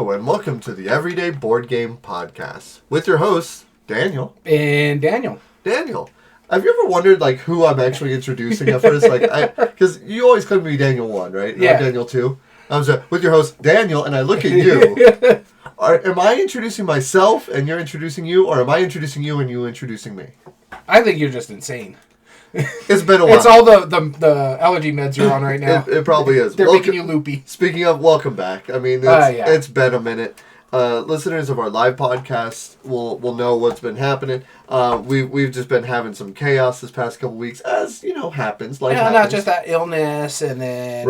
Hello, and welcome to the Everyday Board Game Podcast with your hosts, Daniel. And Daniel. Daniel, have you ever wondered, who I'm actually introducing at first? Because you always claim to be Daniel 1, right? Yeah. Not Daniel 2. I was with your host, Daniel, and I look at you. Am I introducing myself and you're introducing you, or am I introducing you and you introducing me? I think you're just insane. It's been a while. It's all the allergy meds you're on right now. It probably is. They're making you loopy. Speaking of, welcome back. I mean, it's been a minute. Listeners of our live podcast will know what's been happening. We've just been having some chaos this past couple weeks, as happens. Life happens. Not just that illness and then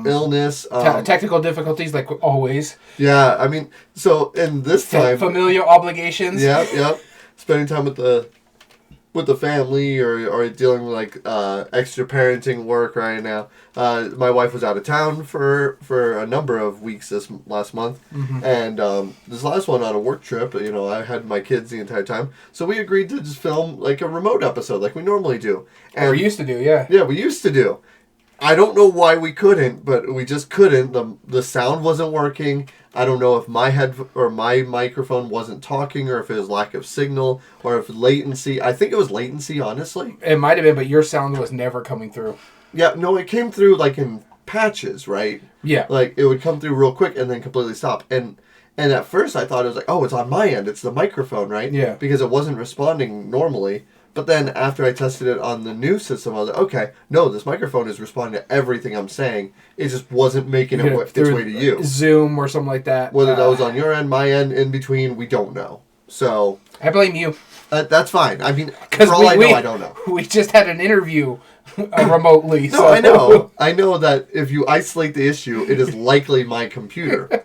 illness, technical difficulties like always. Yeah, I mean, so in this time, familial obligations. Yeah, spending time with the family or dealing with extra parenting work right now. My wife was out of town for a number of weeks this last month, and this last one on a work trip. I had my kids the entire time, so we agreed to just film a remote episode like we normally do. And we used to do, yeah. Yeah, we used to do. I don't know why we couldn't, but we just couldn't. The sound wasn't working. I don't know if my my microphone wasn't talking, or if it was lack of signal, or if latency. I think it was latency, honestly. It might have been, but your sound was never coming through. Yeah, no, it came through in patches, right? Yeah. It would come through real quick and then completely stop. And at first I thought it was it's on my end. It's the microphone, right? Yeah. Because it wasn't responding normally. But then after I tested it on the new system, I was like, okay, no, this microphone is responding to everything I'm saying. It just wasn't making its way to you. Zoom or something like that. Whether that was on your end, my end, in between, we don't know. So I blame you. That's fine. I mean, for all I know, I don't know. We just had an interview remotely. No, I know. I know that if you isolate the issue, it is likely my computer.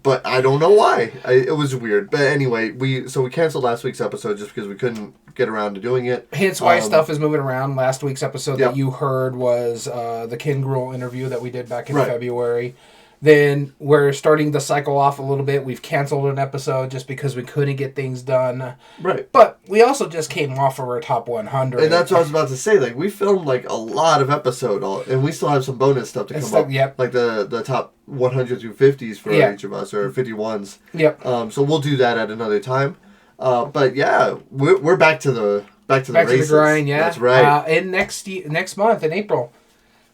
But I don't know why. It was weird. But anyway, we canceled last week's episode just because we couldn't get around to doing it. Hence why stuff is moving around. Last week's episode that you heard was the Ken Gruel interview that we did back in February. Then we're starting to cycle off a little bit. We've canceled an episode just because we couldn't get things done. Right. But we also just came off of our top 100. And that's what I was about to say. We filmed a lot of episode, and we still have some bonus stuff to come up. Yep. Like the top 100 through 50s for each of us, or 51s. Yep. So we'll do that at another time. But yeah, we're back to the races. To the grind. Yeah. That's right. And next month in April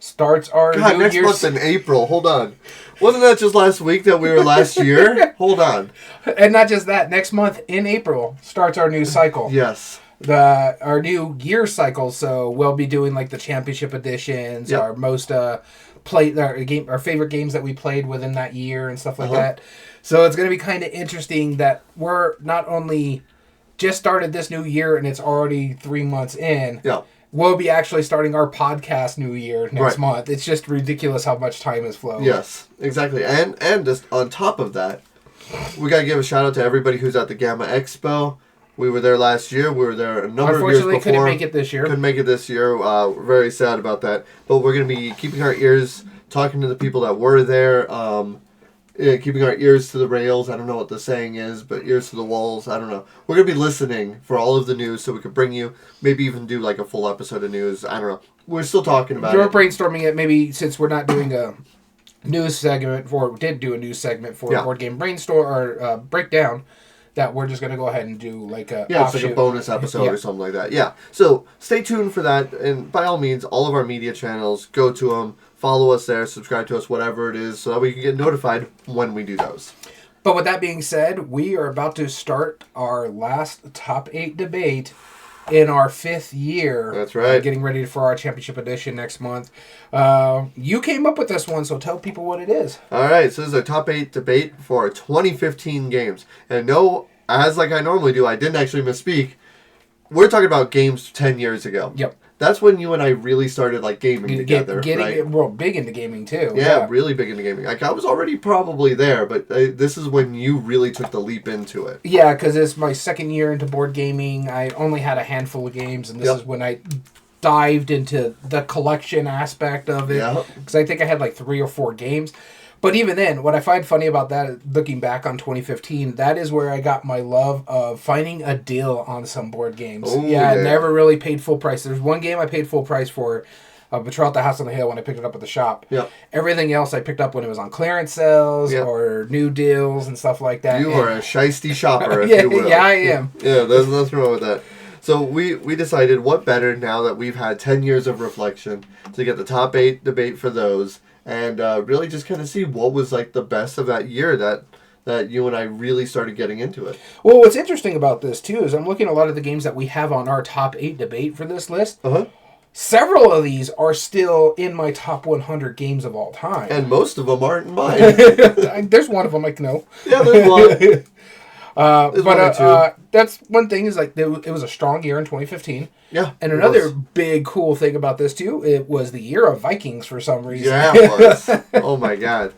starts our next month in April. Hold on. Wasn't that just last week that we were last year? Hold on. And not just that. Next month in April starts our new cycle. Yes. Our new year cycle. So we'll be doing the championship editions, our most our favorite games that we played within that year and stuff like that. So it's going to be kind of interesting that we're not only just started this new year and it's already 3 months in. Yeah. We'll be actually starting our podcast new year next month. It's just ridiculous how much time has flown. Yes, exactly. And just on top of that, we got to give a shout out to everybody who's at the G.A.M.E.R Expo. We were there last year. We were there a number of years before. Unfortunately, couldn't make it this year. Couldn't make it this year. We're very sad about that. But we're going to be keeping our ears, talking to the people that were there, keeping our ears to the rails. I don't know what the saying is, but ears to the walls. I don't know. We're going to be listening for all of the news so we could bring you, maybe even do a full episode of news. I don't know. We're still talking about it. We're brainstorming it, maybe since we're not doing a news segment, did do a news segment for Board Game Brainstorm or Breakdown, that we're just going to go ahead and do it's like a bonus episode or something like that. Yeah. So stay tuned for that. And by all means, all of our media channels, go to them. Follow us there, subscribe to us, whatever it is, so that we can get notified when we do those. But with that being said, we are about to start our last top 8 debate in our 5th year. That's right. Getting ready for our championship edition next month. You came up with this one, so tell people what it is. All right, so this is our top 8 debate for our 2015 games. And no, as I normally do, I didn't actually misspeak. We're talking about games 10 years ago. Yep. That's when you and I really started gaming together, right? We're big into gaming too. Yeah, really big into gaming. I was already probably there, but this is when you really took the leap into it. Yeah, because it's my 2nd year into board gaming. I only had a handful of games, and this is when I dived into the collection aspect of it. Because I think I had 3 or 4 games. But even then, what I find funny about that, looking back on 2015, that is where I got my love of finding a deal on some board games. Ooh, I never really paid full price. There's one game I paid full price for. Betrayal at the House on the Hill when I picked it up at the shop. Yep. Everything else I picked up when it was on clearance sales or new deals and stuff like that. You are a shiesty shopper, if yeah, you will. Yeah, I am. Yeah, there's nothing wrong with that. So we decided what better now that we've had 10 years of reflection to get the top 8 debate for those and really just kind of see what was like the best of that year that you and I really started getting into it. Well, what's interesting about this too is I'm looking at a lot of the games that we have on our top 8 debate for this list. Several of these are still in my top 100 games of all time. And most of them aren't in mine. There's one of them I know. Yeah, there's one. That's one thing is like it was a strong year in 2015. Yeah. And another big cool thing about this too, it was the year of Vikings for some reason. Yeah, it was. Oh my God.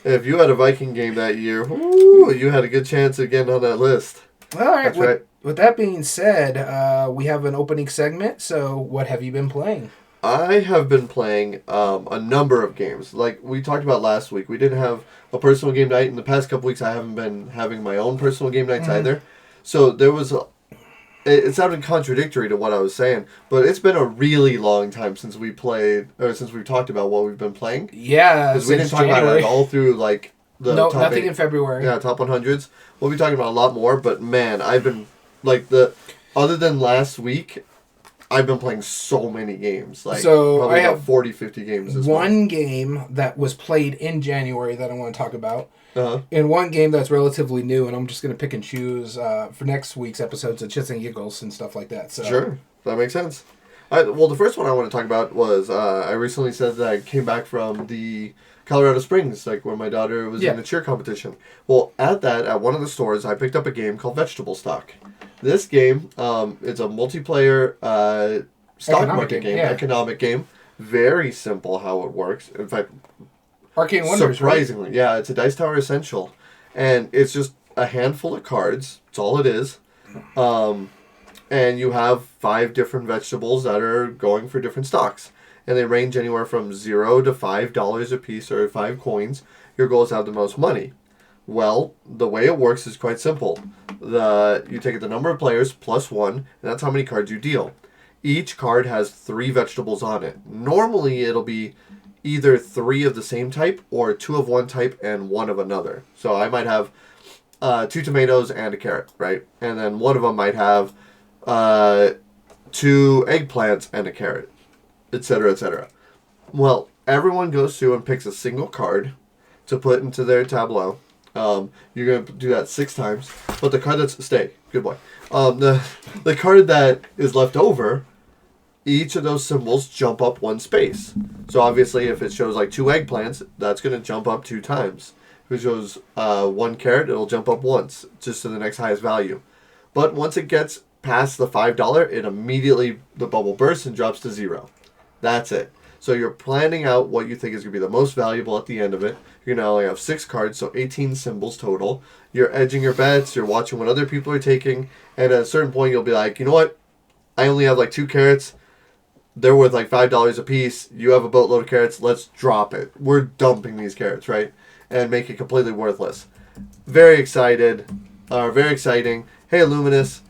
If you had a Viking game that year, you had a good chance of getting on that list. All right. That's right. With that being said, we have an opening segment. So what have you been playing? I have been playing a number of games. Like we talked about last week, we didn't have a personal game night. In the past couple weeks, I haven't been having my own personal game nights either. So there was it sounded contradictory to what I was saying, but it's been a really long time since we played, or since we've talked about what we've been playing. Yeah, because we didn't talk about it all through like the top nothing 8, in February. Yeah, top 100s. We'll be talking about a lot more, but man, I've been like other than last week, I've been playing so many games. Like probably I have 40, 50 games this one game that was played in January that I want to talk about. And one game that's relatively new, and I'm just going to pick and choose for next week's episodes of Chits and Giggles and stuff like that. So. Sure, that makes sense. Well, the first one I want to talk about was I recently said that I came back from the Colorado Springs, like where my daughter was in a cheer competition. Well, at one of the stores, I picked up a game called Vegetable Stock. This game, it's a multiplayer stock market game, economic game. Very simple how it works. In fact, Arcane Wonders, surprisingly, right? Yeah, it's a Dice Tower Essential, and it's just a handful of cards. That's all it is. And you have 5 different vegetables that are going for different stocks, and they range anywhere from $0 to $5 a piece, or 5 coins. Your goal is to have the most money. Well, the way it works is quite simple. You take the number of players plus 1, and that's how many cards you deal. Each card has 3 vegetables on it. Normally, it'll be either 3 of the same type or 2 of one type and 1 of another. So I might have 2 tomatoes and a carrot, right? And then one of them might have 2 eggplants and a carrot, etc., etc. Well, everyone goes through and picks a single card to put into their tableau. You're going to do that 6 times, but the card that's... Stay. Good boy. The card that is left over, each of those symbols jump up 1 space. So obviously if it shows like 2 eggplants, that's going to jump up 2 times. If it shows 1 carrot, it'll jump up once, just to the next highest value. But once it gets past the $5, it immediately, the bubble bursts and drops to 0. That's it. So you're planning out what you think is going to be the most valuable at the end of it. You're going to only have 6 cards, so 18 symbols total. You're edging your bets, you're watching what other people are taking, and at a certain point you'll be like, you know what? I only have like 2 carrots. They're worth like $5 a piece. You have a boatload of carrots. Let's drop it. We're dumping these carrots, right? And make it completely worthless. Very excited. Very exciting. Hey, Luminous.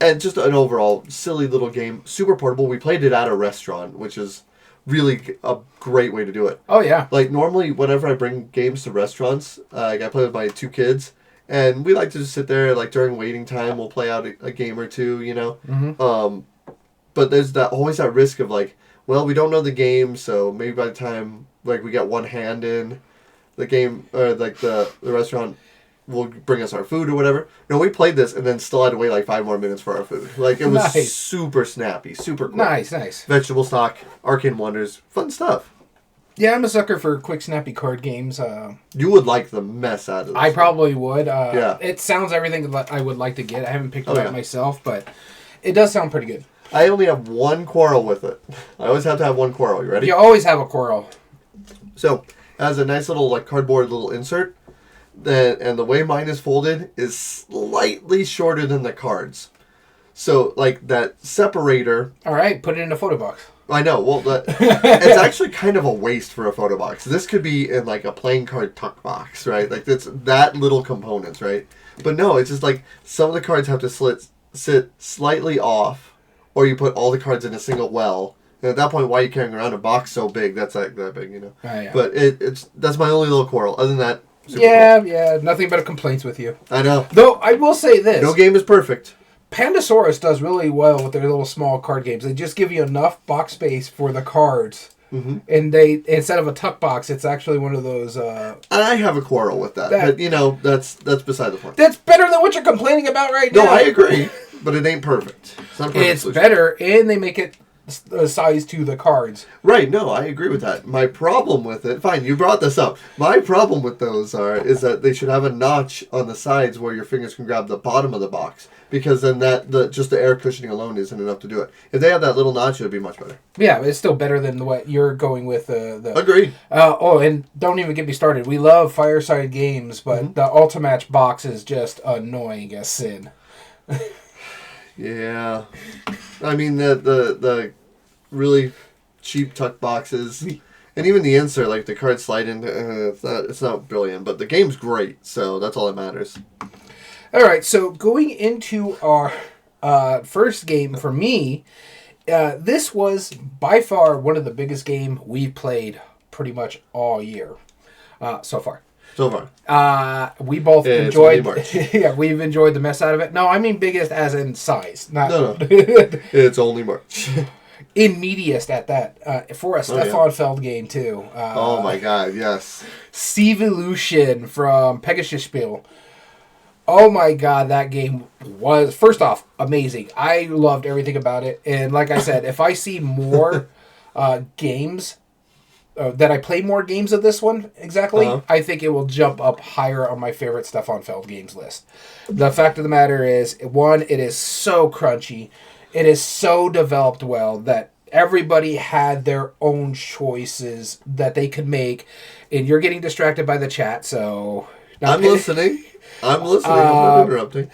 And just an overall silly little game. Super portable. We played it at a restaurant, which is really a great way to do it. Oh, yeah. Like, normally, whenever I bring games to restaurants, like I play with my 2 kids, and we like to just sit there, like, during waiting time, we'll play out a game or 2, you know? Mm-hmm. But there's always that risk of, like, well, we don't know the game, so maybe by the time, like, we get one hand in, the game, or, like, the restaurant will bring us our food or whatever. No, we played this and then still had to wait like 5 more minutes for our food. Like, it was super snappy, super quick. Nice. Vegetable Stock, Arcane Wonders, fun stuff. Yeah, I'm a sucker for quick, snappy card games. You would like the mess out of this. I probably would. Yeah. It sounds everything that I would like to get. I haven't picked it up myself, but it does sound pretty good. I only have 1 quarrel with it. I always have to have 1 quarrel. You ready? You always have a quarrel. So, it has a nice little like cardboard little insert. And the way mine is folded is slightly shorter than the cards. So, like, that separator... All right, put it in a photo box. I know. Well, it's actually kind of a waste for a photo box. This could be in, like, a playing card tuck box, right? Like, it's that little components, right? But no, it's just, like, some of the cards have to sit slightly off, or you put all the cards in a single well, And at that point, why are you carrying around a box so big? That's like that big, you know. Oh, yeah. But that's my only little quarrel. Other than that, super yeah, nothing but complaints with you. cool. I know. Though I will say this: no game is perfect. Pandasaurus does really well with their little small card games. They just give you enough box space for the cards. Mm-hmm. And they, instead of a tuck box, it's actually one of those. I have a quarrel with that, but you know that's beside the point. That's better than what you're complaining about right now. No, I agree, but it ain't perfect. It's not a perfect solution. Better, and they make it size to the cards. Right? No, I agree with that. My problem with it, fine, you brought this up. My problem with those is that they should have a notch on the sides where your fingers can grab the bottom of the box, because then just the air cushioning alone isn't enough to do it. If they had that little notch, it would be much better. Yeah, but it's still better than what you're going with. Agreed. And don't even get me started. We love Fireside Games, but the Ultimatch box is just annoying as sin. Yeah, I mean the really cheap tuck boxes, and even the insert, like the card slide in, it's not brilliant, but the game's great, so that's all that matters. All right, so going into our first game for me, this was by far one of the biggest game we've played pretty much all year so far. So far. We both enjoyed. March. Yeah, we've enjoyed the mess out of it. No, I mean biggest as in size. Not No. It's only March. In mediast at that. For a Stefan Feld game too. Oh my God! Yes. Evolution from Pegasus Spiel. Oh my God, that game was, first off, amazing. I loved everything about it. And like I said, if I see more games, that I play more games of this one, exactly, I think it will jump up higher on my favorite Stefan Feld games list. The fact of the matter is, one, it is so crunchy. It is so developed well that everybody had their own choices that they could make. And you're getting distracted by the chat, so... I'm listening. I'm not interrupting.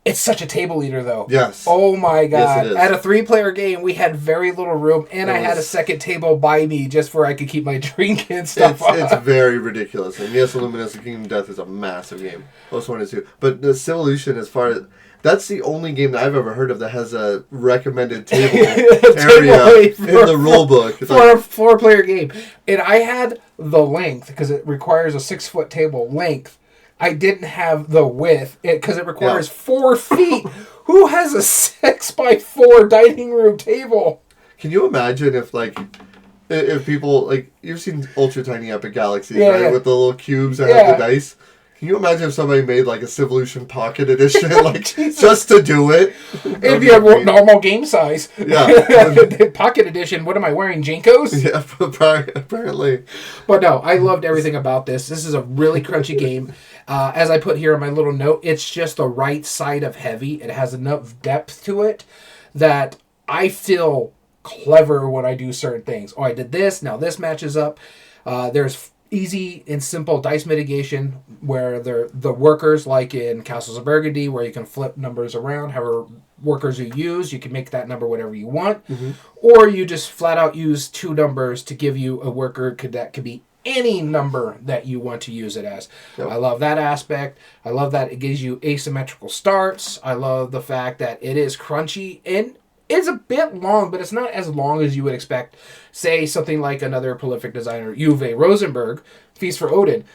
It's such a table eater, though. Yes. Oh, my God. Yes, it is. At a 3-player game, we had very little room, and I had a second table by me just where I could keep my drink and stuff. It's very ridiculous. And yes, Illuminous Kingdom Death is a massive game. Most one is too. But the Civolution, as far as... That's the only game that I've ever heard of that has a recommended table area in the rule book. For a 4-player game. And I had the length, because it requires a 6-foot table length. I didn't have the width, because it requires 4 feet. Who has a 6x4 dining room table? Can you imagine if people, like, you've seen Ultra Tiny Epic Galaxies, right? Yeah. With the little cubes that have the dice. Can you imagine if somebody made like a Civolution Pocket Edition, like just to do it? It'd be a normal game size. Yeah. Pocket Edition. What am I wearing? Jinkos? Yeah, apparently. But no, I loved everything about this. This is a really crunchy game. As I put here on my little note, it's just the right side of heavy. It has enough depth to it that I feel clever when I do certain things. Oh, I did this. Now this matches up. There's easy and simple dice mitigation where the workers, like in Castles of Burgundy, where you can flip numbers around, however workers you use, you can make that number whatever you want, or you just flat out use 2 numbers to give you a worker that could be any number that you want to use it as. Yep. I love that aspect. I love that it gives you asymmetrical starts. I love the fact that it is crunchy and it's a bit long, but it's not as long as you would expect. Say something like another prolific designer, Uwe Rosenberg, Feast for Odin.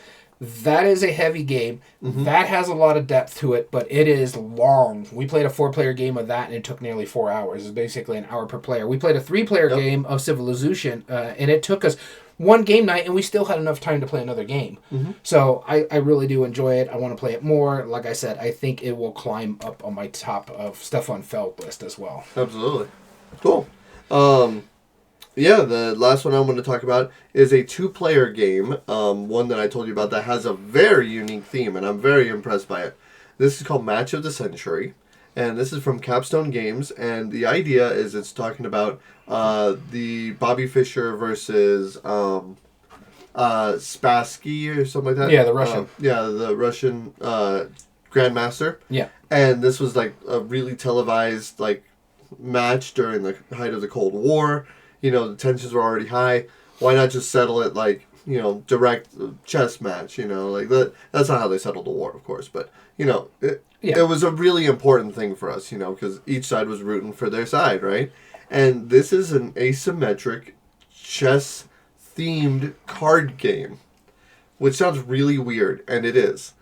That is a heavy game. That has a lot of depth to it, but it is long. We played a 4-player game of that, and it took nearly 4 hours. It's basically an hour per player. We played a 3-player game of Civilization, and it took us one game night, and we still had enough time to play another game. So I really do enjoy it. I want to play it more. Like I said, I think it will climb up on my top of Stefan Feld list as well. Absolutely. Cool. Yeah, the last one I'm going to talk about is a 2-player game, one that I told you about that has a very unique theme, and I'm very impressed by it. This is called Match of the Century, and this is from Capstone Games, and the idea is it's talking about the Bobby Fischer versus Spassky or something like that. Yeah, the Russian. The Russian Grandmaster. Yeah. And this was like a really televised match during the height of the Cold War. You know, the tensions were already high. Why not just settle it direct chess match? That's not how they settled the war, of course. But, it was a really important thing for us, because each side was rooting for their side, right? And this is an asymmetric chess-themed card game, which sounds really weird, and it is.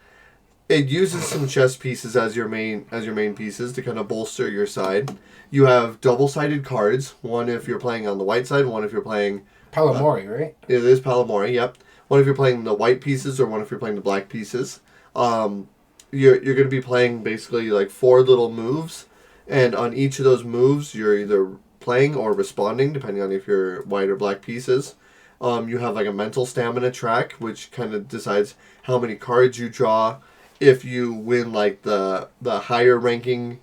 It uses some chess pieces as your main pieces to kind of bolster your side. You have double-sided cards, one if you're playing on the white side, one if you're playing... Palamori, right? It is Palamori, yep. One if you're playing the white pieces or one if you're playing the black pieces. You're going to be playing basically like 4 little moves, and on each of those moves, you're either playing or responding, depending on if you're white or black pieces. You have like a mental stamina track, which kind of decides how many cards you draw. If you win like the higher ranking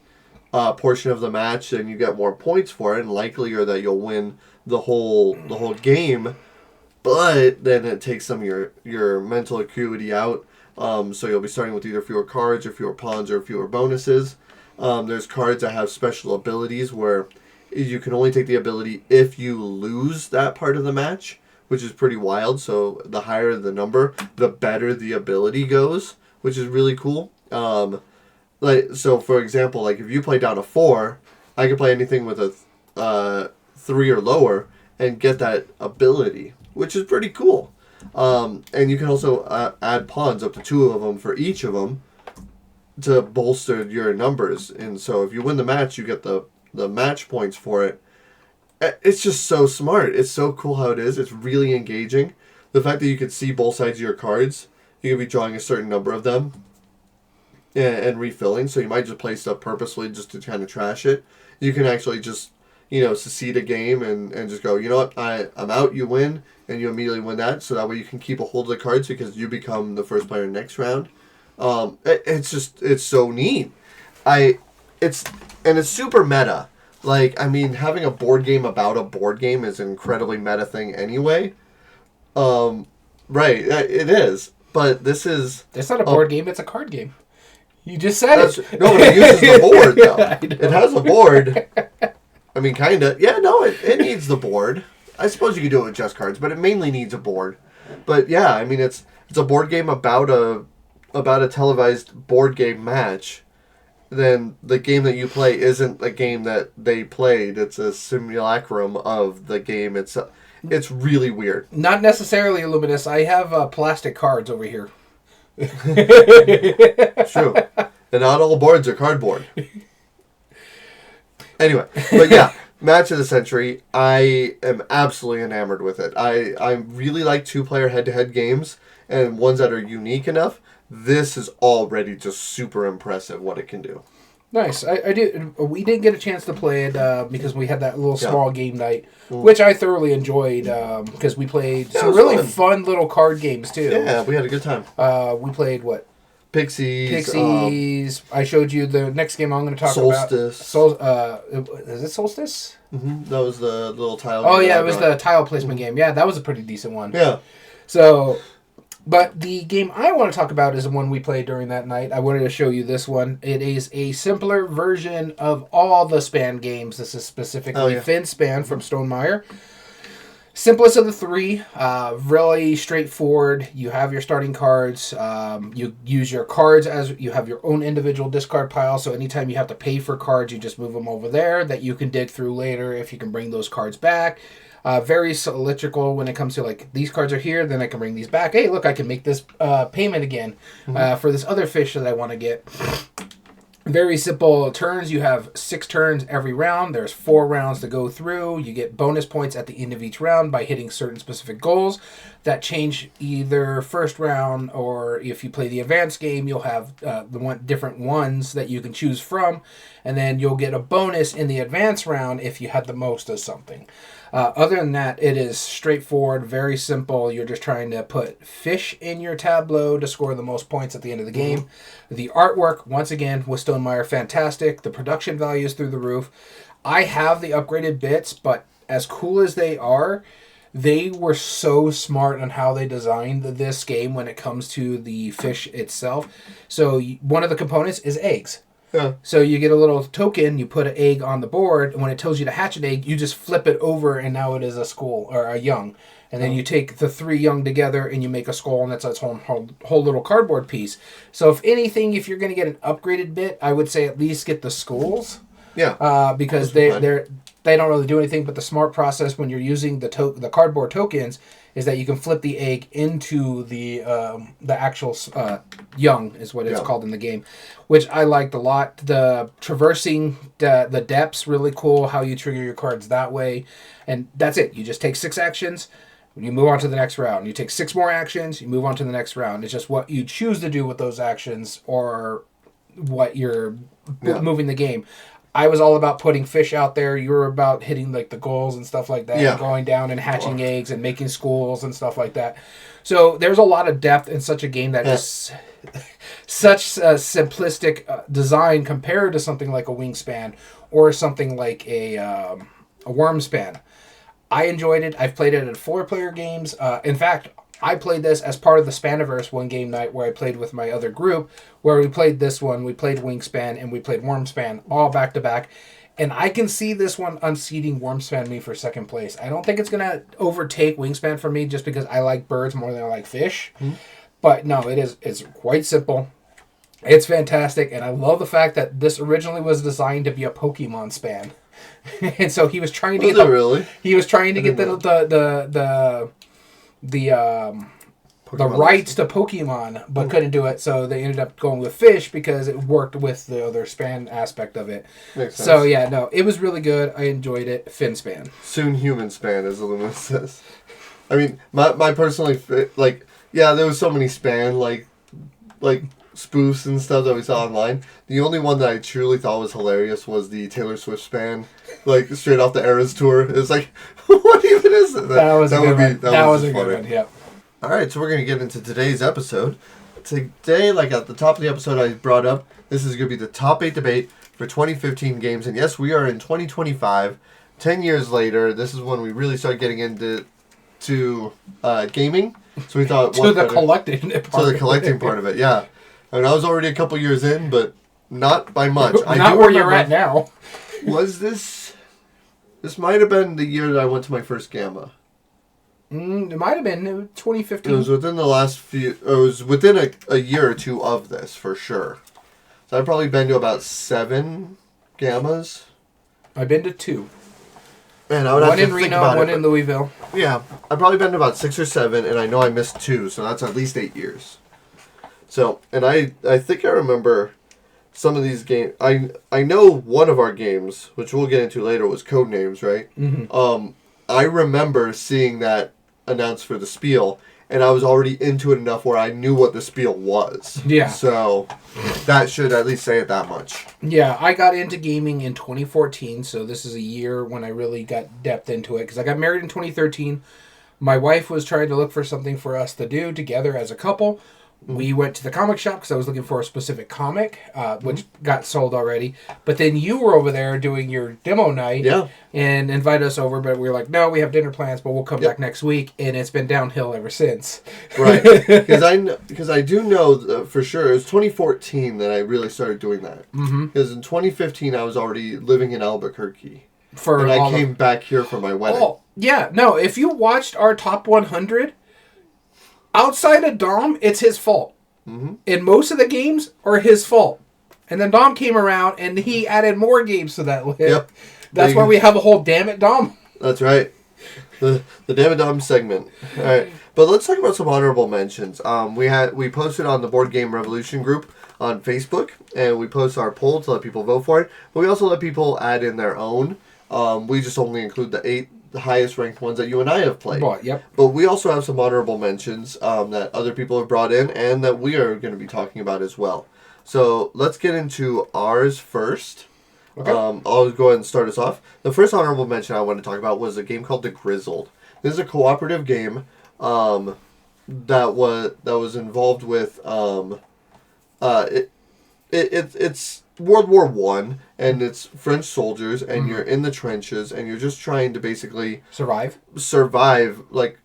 portion of the match, then you get more points for it, and likelier that you'll win the whole game. But then it takes some of your mental acuity out. So you'll be starting with either fewer cards or fewer pawns or fewer bonuses. There's cards that have special abilities where you can only take the ability if you lose that part of the match, which is pretty wild. So the higher the number, the better the ability goes, which is really cool. So for example, like if you play down a 4, I can play anything with a 3 or lower and get that ability, which is pretty cool. And you can also add pawns, up to 2 of them for each of them, to bolster your numbers. And so if you win the match, you get the match points for it. It's just so smart. It's so cool how it is. It's really engaging. The fact that you can see both sides of your cards, you can be drawing a certain number of them and refilling. So you might just play stuff purposely just to kind of trash it. You can actually just, secede a game and just go, you know what, I'm out, you win, and you immediately win that. So that way you can keep a hold of the cards because you become the first player next round. It's so neat. It's super meta. Like, I mean, having a board game about a board game is an incredibly meta thing anyway. Right, it is. But this is... It's not a board game, it's a card game. You just said it. No, but it uses the board, though. It has a board. I mean, kind of. Yeah, no, it needs the board. I suppose you could do it with just cards, but it mainly needs a board. But yeah, I mean, it's a board game about a televised board game match. Then the game that you play isn't a game that they played. It's a simulacrum of the game itself. It's really weird. Not necessarily, Illuminous. I have plastic cards over here. True. And not all boards are cardboard. Anyway, but yeah, Match of the Century, I am absolutely enamored with it. I really like 2-player head-to-head games, and ones that are unique enough. This is already just super impressive what it can do. Nice. I did. We didn't get a chance to play it because we had that little small game night, which I thoroughly enjoyed because we played some really fun little card games too. Yeah, we had a good time. We played what? Pixies. I showed you the next game I'm going to talk about. Is it Solstice? Mm-hmm. That was the little tile. Oh yeah, it was the tile placement game. Yeah, that was a pretty decent one. Yeah. So. But the game I want to talk about is the one we played during that night. I wanted to show you this one. It is a simpler version of all the Span games. This is specifically Thin Span from Stonemaier. Simplest of the 3. Really straightforward. You have your starting cards. You use your cards as you have your own individual discard pile. So anytime you have to pay for cards, you just move them over there that you can dig through later if you can bring those cards back. Very cylindrical when it comes to like these cards are here, then I can bring these back. Hey, look, I can make this payment again for this other fish that I want to get. Very simple turns. You have 6 turns every round. There's 4 rounds to go through. You get bonus points at the end of each round by hitting certain specific goals that change either first round, or if you play the advanced game, you'll have different ones that you can choose from, and then you'll get a bonus in the advanced round if you had the most of something. Other than that, it is straightforward, very simple. You're just trying to put fish in your tableau to score the most points at the end of the game. The artwork, once again, with Stonemaier, fantastic. The production value is through the roof. I have the upgraded bits, but as cool as they are, they were so smart on how they designed this game when it comes to the fish itself. So one of the components is eggs. Yeah. So you get a little token, you put an egg on the board, and when it tells you to hatch an egg, you just flip it over, and now it is a skull, or a young. And then you take the 3 young together, and you make a skull, and that's its whole little cardboard piece. So if anything, if you're going to get an upgraded bit, I would say at least get the skulls. Yeah. Because they're they don't really do anything. But the smart process when you're using the cardboard tokens is that you can flip the egg into the actual young is what it's called in the game, which I liked a lot. The traversing the depths really cool. How you trigger your cards that way, and that's it. You just take 6 actions. You move on to the next round. You take 6 more actions. You move on to the next round. It's just what you choose to do with those actions or what you're moving the game. I was all about putting fish out there. You were about hitting like the goals and stuff like that. Yeah. And going down and hatching eggs and making schools and stuff like that. So there's a lot of depth in such a game that is such a simplistic design compared to something like a Wingspan or something like a Wormspan. I enjoyed it. I've played it at 4-player games. In fact, I played this as part of the Spaniverse one game night where I played with my other group, where we played this one, we played Wingspan, and we played Wormspan all back to back. And I can see this one unseating Wormspan me for second place. I don't think it's going to overtake Wingspan for me just because I like birds more than I like fish. Mm-hmm. But no, it's quite simple. It's fantastic, and I love the fact that this originally was designed to be a Pokemon span. And so he was trying to get he was trying to get the rights to Pokemon, but couldn't do it. So they ended up going with fish because it worked with the other span aspect of it. Makes sense. So yeah, no, it was really good. I enjoyed it. Fin span. Soon human span, as Illumina says. I mean, my personally like there was so many span like spoofs and stuff that we saw online. The only one that I truly thought was hilarious was the Taylor Swift span, like straight off the Eras tour. It was like, what even is it? That was a good one. Yeah. All right, so we're gonna get into today's episode. Today, like at the top of the episode, I brought up this is gonna be the top 8 debate for 2015 games, and yes, we are in 2025. 10 years later, this is when we really started getting into gaming. So we thought to the collecting part of it, yeah. I mean, I was already a couple years in, but not by much. Not where you're at now. Was this... This might have been the year that I went to my first G.A.M.E.R. It might have been 2015. It was within the last few... It was within a year or two of this, for sure. So I've probably been to about 7 G.A.M.E.Rs. I've been to 2. And I would have to think Reno, about one in Louisville. Yeah, I've probably been to about 6 or 7, and I know I missed 2, so that's at least 8 years. So, and I think I remember some of these games. I know one of our games, which we'll get into later, was Codenames, right? Mm-hmm. I remember seeing that announced for the Spiel, and I was already into it enough where I knew what the Spiel was. Yeah. So, that should at least say it that much. Yeah, I got into gaming in 2014, so this is a year when I really got depth into it, because I got married in 2013. My wife was trying to look for something for us to do together as a couple. We went to the comic shop because I was looking for a specific comic, which got sold already. But then you were over there doing your demo night and invited us over. But we were like, no, we have dinner plans, but we'll come back next week. And it's been downhill ever since. Right. Because I do know for sure it was 2014 that I really started doing that. Because in 2015 I was already living in Albuquerque. And I came back here for my wedding. Oh, yeah. No, if you watched our top 100... Outside of Dom, it's his fault. Mm-hmm. And most of the games are his fault. And then Dom came around and he added more games to that list. Yep. That's why we have a whole Damn It Dom. That's right. The Damn It Dom segment. All right. But let's talk about some honorable mentions. We posted on the Board Game Revolution group on Facebook, and we post our poll to let people vote for it. But we also let people add in their own. We just only include the 8 highest ranked ones that you and I have played. Yep. But we also have some honorable mentions that other people have brought in and that we are going to be talking about as well. So let's get into ours first. Okay. I'll go ahead and start us off. The first honorable mention I want to talk about was a game called The Grizzled. This is a cooperative game that was involved with it's World War One, and it's French soldiers, and you're in the trenches, and you're just trying to basically survive, like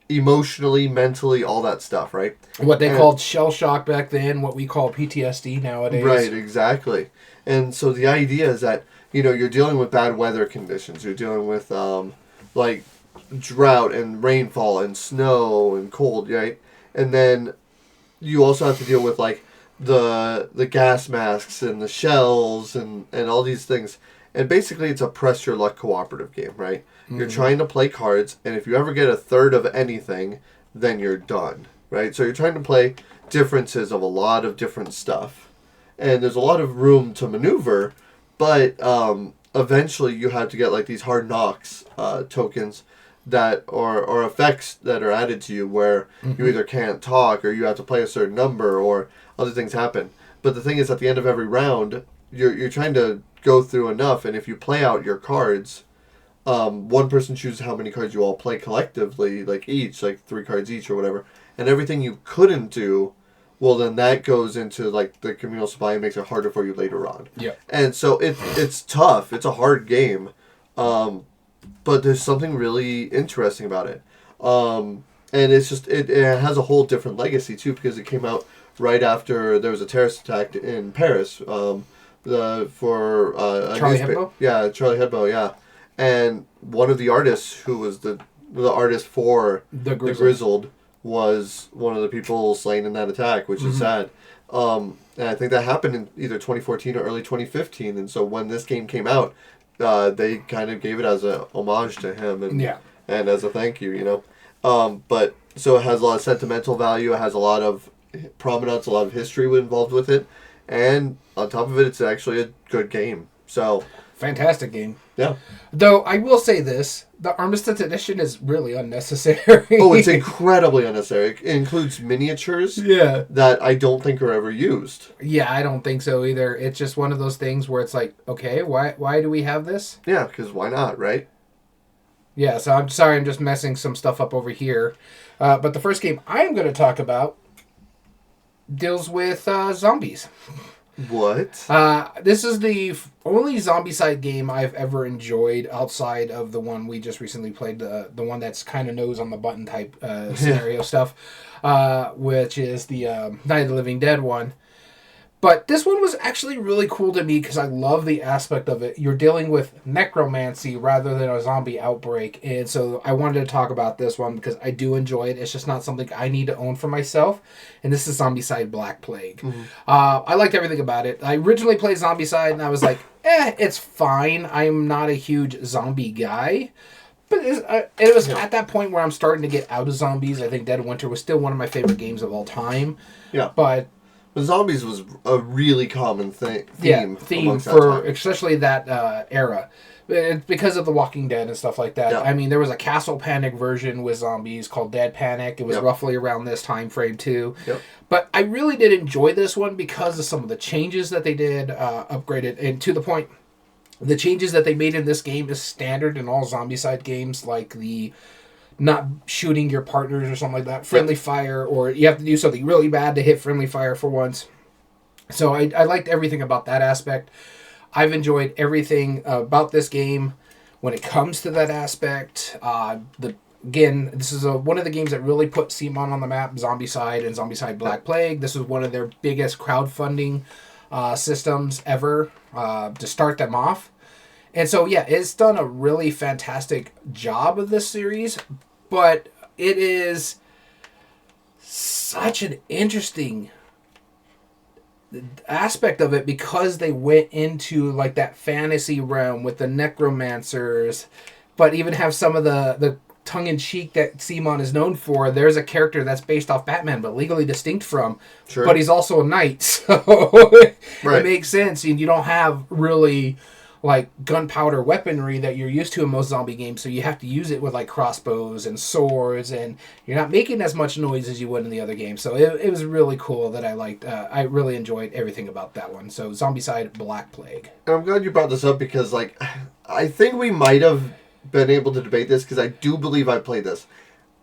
emotionally, mentally, all that stuff, right? What they called shell shock back then, what we call PTSD nowadays. Right, exactly. And so the idea is that you're dealing with bad weather conditions. You're dealing with like drought and rainfall and snow and cold, right? And then you also have to deal with like the gas masks and the shells and all these things. And basically, it's a press your luck cooperative game, right? Mm-hmm. You're trying to play cards, and if you ever get a third of anything, then you're done, right? So you're trying to play differences of a lot of different stuff. And there's a lot of room to maneuver, but eventually you have to get like these hard knocks tokens that or effects that are added to you where you either can't talk or you have to play a certain number or other things happen. But the thing is, at the end of every round, you're trying to go through enough, and if you play out your cards, one person chooses how many cards you all play collectively, like each, like 3 cards each or whatever, and everything you couldn't do, well, then that goes into like the communal supply and makes it harder for you later on. Yeah. And so it's tough. It's a hard game, but there's something really interesting about it. And it's just it has a whole different legacy too, because it came out right after there was a terrorist attack in Paris. For Charlie Hebdo? Yeah, Charlie Hebdo. Yeah, and one of the artists who was the artist for the Grizzled was one of the people slain in that attack, which is sad. And I think that happened in either 2014 or early 2015. And so when this game came out, they kind of gave it as a homage to him and as a thank you, you know. But so it has a lot of sentimental value. It has a lot of provenance, a lot of history involved with it, and on top of it, it's actually a good game. So fantastic game. Yeah. Though I will say this, the Armistice Edition is really unnecessary. Oh, it's incredibly unnecessary. It includes miniatures that I don't think are ever used. Yeah, I don't think so either. It's just one of those things where it's like, okay, why do we have this? Yeah, because why not, right? Yeah, so I'm sorry, I'm just messing some stuff up over here. But the first game I'm going to talk about deals with zombies. What? This is the only Zombicide game I've ever enjoyed outside of the one we just recently played, the one that's kind of nose on the button type scenario stuff, which is the Night of the Living Dead one. But this one was actually really cool to me because I love the aspect of it. You're dealing with necromancy rather than a zombie outbreak. And so I wanted to talk about this one because I do enjoy it. It's just not something I need to own for myself. And this is Zombicide Black Plague. Mm-hmm. I liked everything about it. I originally played Zombicide and I was like, it's fine. I'm not a huge zombie guy. But it was at that point where I'm starting to get out of zombies. I think Dead of Winter was still one of my favorite games of all time. Yeah. But zombies was a really common theme for especially that era. It's because of The Walking Dead and stuff like that. Yeah. I mean, there was a Castle Panic version with zombies called Dead Panic. It was roughly around this time frame too. Yep. But I really did enjoy this one because of some of the changes that they did, upgraded, and to the point, the changes that they made in this game is standard in all Zombicide games, like the not shooting your partners or something like that. Friendly fire, or you have to do something really bad to hit friendly fire for once. So I liked everything about that aspect. I've enjoyed everything about this game when it comes to that aspect. Again, this is one of the games that really put CMON on the map, Zombicide and Zombicide Black Plague. This was one of their biggest crowdfunding systems ever to start them off. And so, it's done a really fantastic job of this series. But it is such an interesting aspect of it because they went into like that fantasy realm with the necromancers, but even have some of the tongue-in-cheek that CMON is known for. There's a character that's based off Batman, but legally distinct from. Sure. But he's also a knight, so it makes sense. And you don't have really like gunpowder weaponry that you're used to in most zombie games, so you have to use it with like crossbows and swords, and you're not making as much noise as you would in the other games. So it was really cool that I liked. I really enjoyed everything about that one. So Zombicide Black Plague. And I'm glad you brought this up because like I think we might have been able to debate this because I do believe I played this.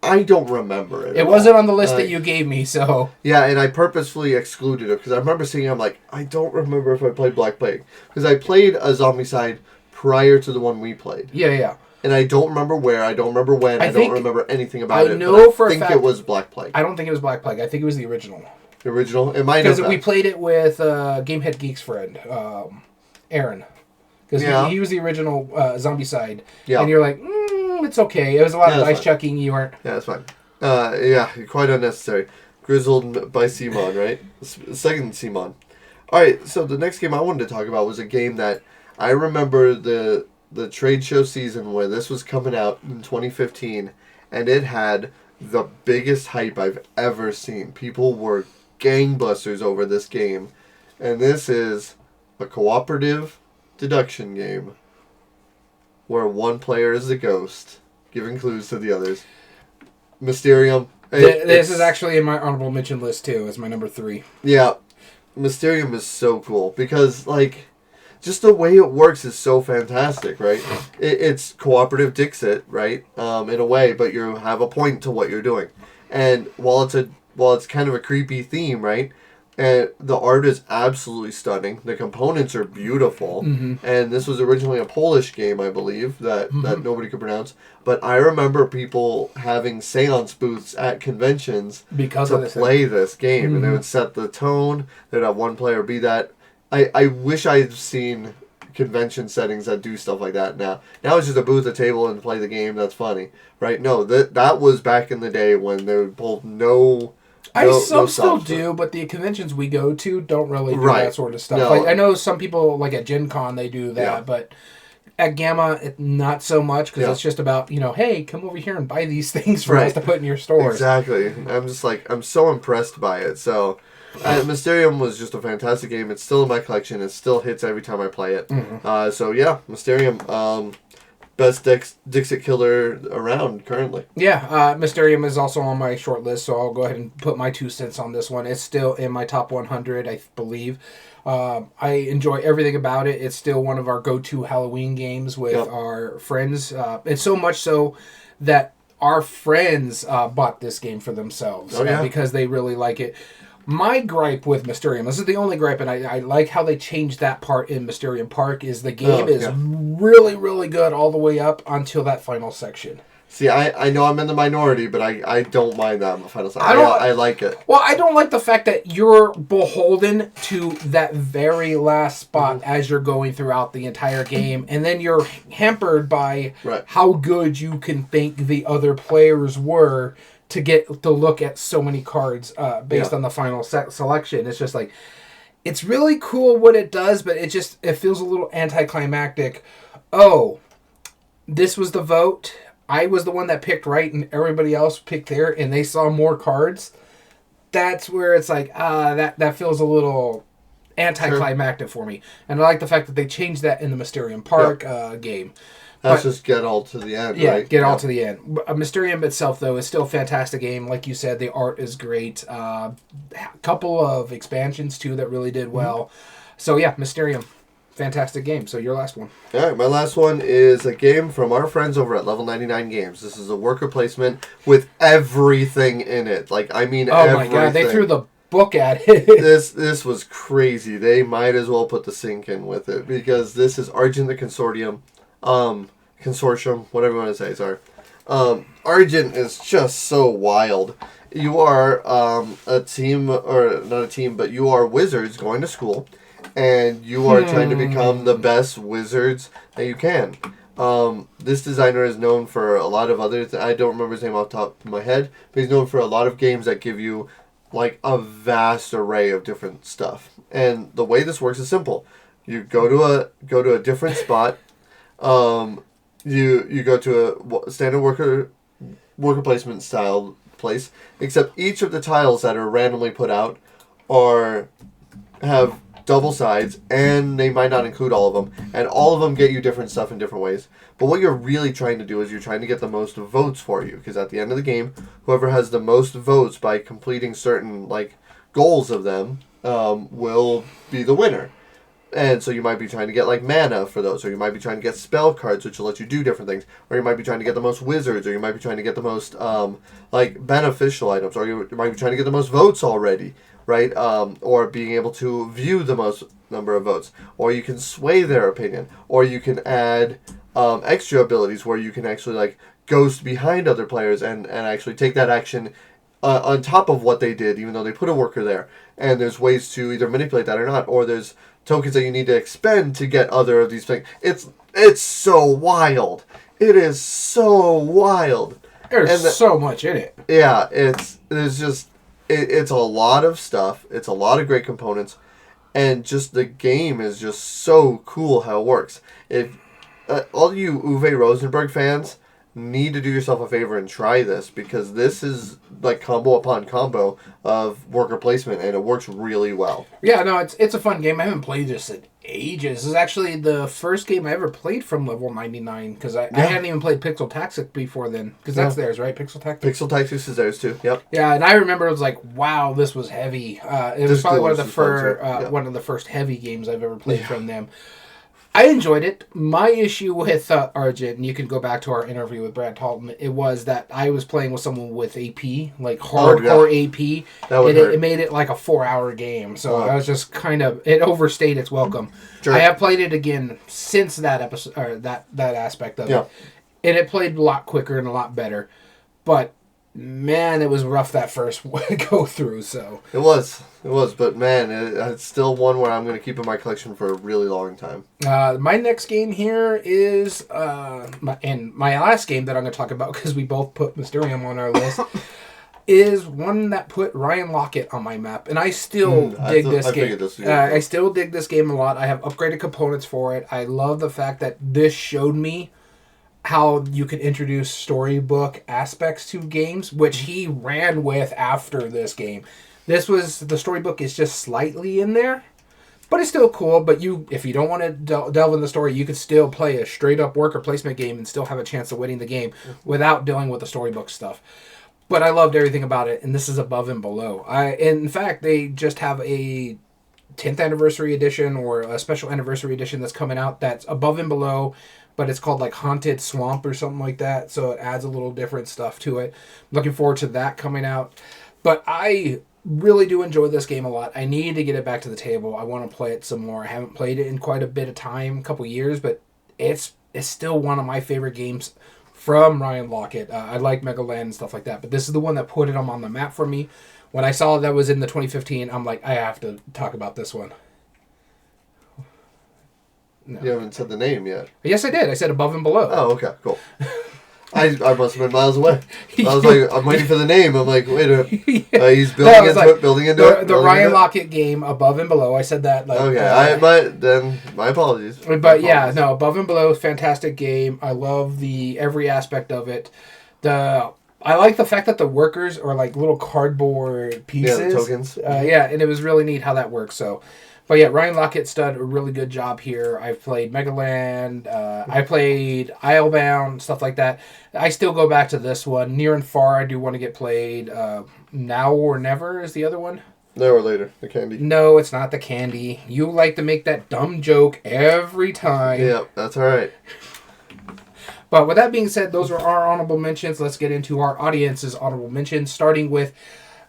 I don't remember it. It wasn't on the list that you gave me, so... Yeah, and I purposefully excluded it, because I remember seeing it, I'm like, I don't remember if I played Black Plague. Because I played a Zombicide prior to the one we played. Yeah. And I don't remember where, I don't remember when, I don't remember anything about it. I know for a fact... I think it was Black Plague. I don't think it was Black Plague, I think it was the original. The original? It might have been. Because we played it with Gamehead Geek's friend, Aaron. Because he was the original Zombicide. Yeah. And you're like, it's okay. It was a lot of dice chucking. You weren't. Yeah, that's fine. Quite unnecessary. Grizzled by CMON, right? Second CMON. Alright, so the next game I wanted to talk about was a game that I remember the trade show season where this was coming out in 2015, and it had the biggest hype I've ever seen. People were gangbusters over this game, and this is a cooperative deduction game where one player is the ghost, giving clues to the others. Mysterium. This is actually in my honorable mention list too, as my number 3. Yeah, Mysterium is so cool because, like, just the way it works is so fantastic, right? It's cooperative Dixit, right? In a way, but you have a point to what you're doing, and while it's kind of a creepy theme, right? And the art is absolutely stunning. The components are beautiful, and this was originally a Polish game, I believe, that nobody could pronounce. But I remember people having seance booths at conventions because to play this game, and they would set the tone. They'd have one player be that. I wish I'd seen convention settings that do stuff like that now. Now it's just a booth, a table, and play the game. That's funny, right? No, that was back in the day when they would pull no. Some still do, but the conventions we go to don't really do that sort of stuff. No. Like, I know some people, like at Gen Con, they do that, but at Gamma, not so much, because it's just about, hey, come over here and buy these things for us to put in your stores. Exactly. I'm just like, I'm so impressed by it. So, Mysterium was just a fantastic game. It's still in my collection. It still hits every time I play it. So, yeah, Mysterium. Best Dixit killer around currently. Yeah, Mysterium is also on my short list, so I'll go ahead and put my 2 cents on this one. It's still in my top 100, I believe. I enjoy everything about it. It's still one of our go-to Halloween games with our friends. It's so much so that our friends bought this game for themselves because they really like it. My gripe with Mysterium, this is the only gripe, and I like how they changed that part in Mysterium Park, is the game is really, really good all the way up until that final section. See, I know I'm in the minority, but I don't mind that final section. I like it. Well, I don't like the fact that you're beholden to that very last spot as you're going throughout the entire game, and then you're hampered by how good you can think the other players were to get to look at so many cards based on the final selection. It's just like, it's really cool what it does, but it feels a little anticlimactic. Oh, this was the vote. I was the one that picked right, and everybody else picked there, and they saw more cards. That's where it's like, that feels a little anticlimactic for me. And I like the fact that they changed that in the Mysterium Park game. Let's just get all to the end, right? Get all to the end. Mysterium itself, though, is still a fantastic game. Like you said, the art is great. A couple of expansions, too, that really did well. So, yeah, Mysterium. Fantastic game. So, your last one. All right, my last one is a game from our friends over at Level 99 Games. This is a worker placement with everything in it. Like, I mean everything. Oh, my God. They threw the book at it. This was crazy. They might as well put the sink in with it, because this is Argent the Consortium. Consortium, whatever you want to say, sorry. Argent is just so wild. You are a team, or not a team, but you are wizards going to school, and you are trying to become the best wizards that you can. This designer is known for a lot of other I don't remember his name off the top of my head, but he's known for a lot of games that give you like a vast array of different stuff. And the way this works is simple. You go to a different spot. You go to a standard worker placement style place, except each of the tiles that are randomly put out have double sides, and they might not include all of them, and all of them get you different stuff in different ways. But what you're really trying to do is you're trying to get the most votes for you, because at the end of the game, whoever has the most votes by completing certain like goals of them will be the winner. And so you might be trying to get like mana for those, or you might be trying to get spell cards, which will let you do different things, or you might be trying to get the most wizards, or you might be trying to get the most like beneficial items, or you might be trying to get the most votes already, right? Or being able to view the most number of votes, or you can sway their opinion, or you can add extra abilities where you can actually like ghost behind other players and actually take that action on top of what they did, even though they put a worker there. And there's ways to either manipulate that or not, or there's tokens that you need to expend to get other of these things. It's so wild. It is so wild. There's so much in it. Yeah, it's a lot of stuff. It's a lot of great components. and just the game is just so cool how it works. If all you Uwe Rosenberg fans need to do yourself a favor and try this, because this is like combo upon combo of worker placement, and it works really well. Yeah, no, it's a fun game. I haven't played this in ages. This is actually the first game I ever played from level 99, because I hadn't even played Pixel Tactics before then, because that's theirs, right? Pixel Tactics? Pixel Tactics is theirs too, yep. Yeah, and I remember it was like, wow, this was heavy. It was probably one of the first heavy games I've ever played from them. I enjoyed it. My issue with Argent, and you can go back to our interview with Brad Talton, it was that I was playing with someone with AP, like hardcore AP. It made it like a 4-hour game, so I was just it overstayed its welcome. Sure. I have played it again since that episode, or that aspect of it, and it played a lot quicker and a lot better. But man, it was rough that first go through. So it was, but man, it's still one where I'm going to keep in my collection for a really long time. My next game here is my last game that I'm going to talk about, because we both put Mysterium on our list, is one that put Ryan Lockett on my map, and I still dig this game. I still dig this game a lot. I have upgraded components for it. I love the fact that this showed me how you can introduce storybook aspects to games, which he ran with after this game. The storybook is just slightly in there, but it's still cool. But if you don't want to delve in the story, you could still play a straight up worker placement game and still have a chance of winning the game without dealing with the storybook stuff. But I loved everything about it, and this is above and below. In fact, they just have a 10th anniversary edition or a special anniversary edition that's coming out that's above and below, but it's called like Haunted Swamp or something like that, so it adds a little different stuff to it. Looking forward to that coming out. But I really do enjoy this game a lot. I need to get it back to the table. I want to play it some more. I haven't played it in quite a bit of time, a couple years, but it's still one of my favorite games from Ryan Lockett. I like Megaland and stuff like that, but this is the one that put it on the map for me. When I saw that was in the 2015, I'm like, I have to talk about this one. No. You haven't said the name yet. Yes, I did. I said above and below. Oh, okay, cool. I must have been miles away. I was like, I'm waiting for the name. I'm like, wait a minute. He's building into it. The Ryan Lockett game, above and below. I said that. Like, okay, my apologies. But yeah, no, above and below, fantastic game. I love every aspect of it. I like the fact that the workers are like little cardboard pieces. Yeah, the tokens. And it was really neat how that works. So, but yeah, Ryan Lockett did a really good job here. I've played Megaland. I played Islebound, stuff like that. I still go back to this one. Near and Far, I do want to get played. Now or Never is the other one. Now or Later, the candy. No, it's not the candy. You like to make that dumb joke every time. Yeah, that's all right. But with that being said, those are our honorable mentions. Let's get into our audience's honorable mentions, starting with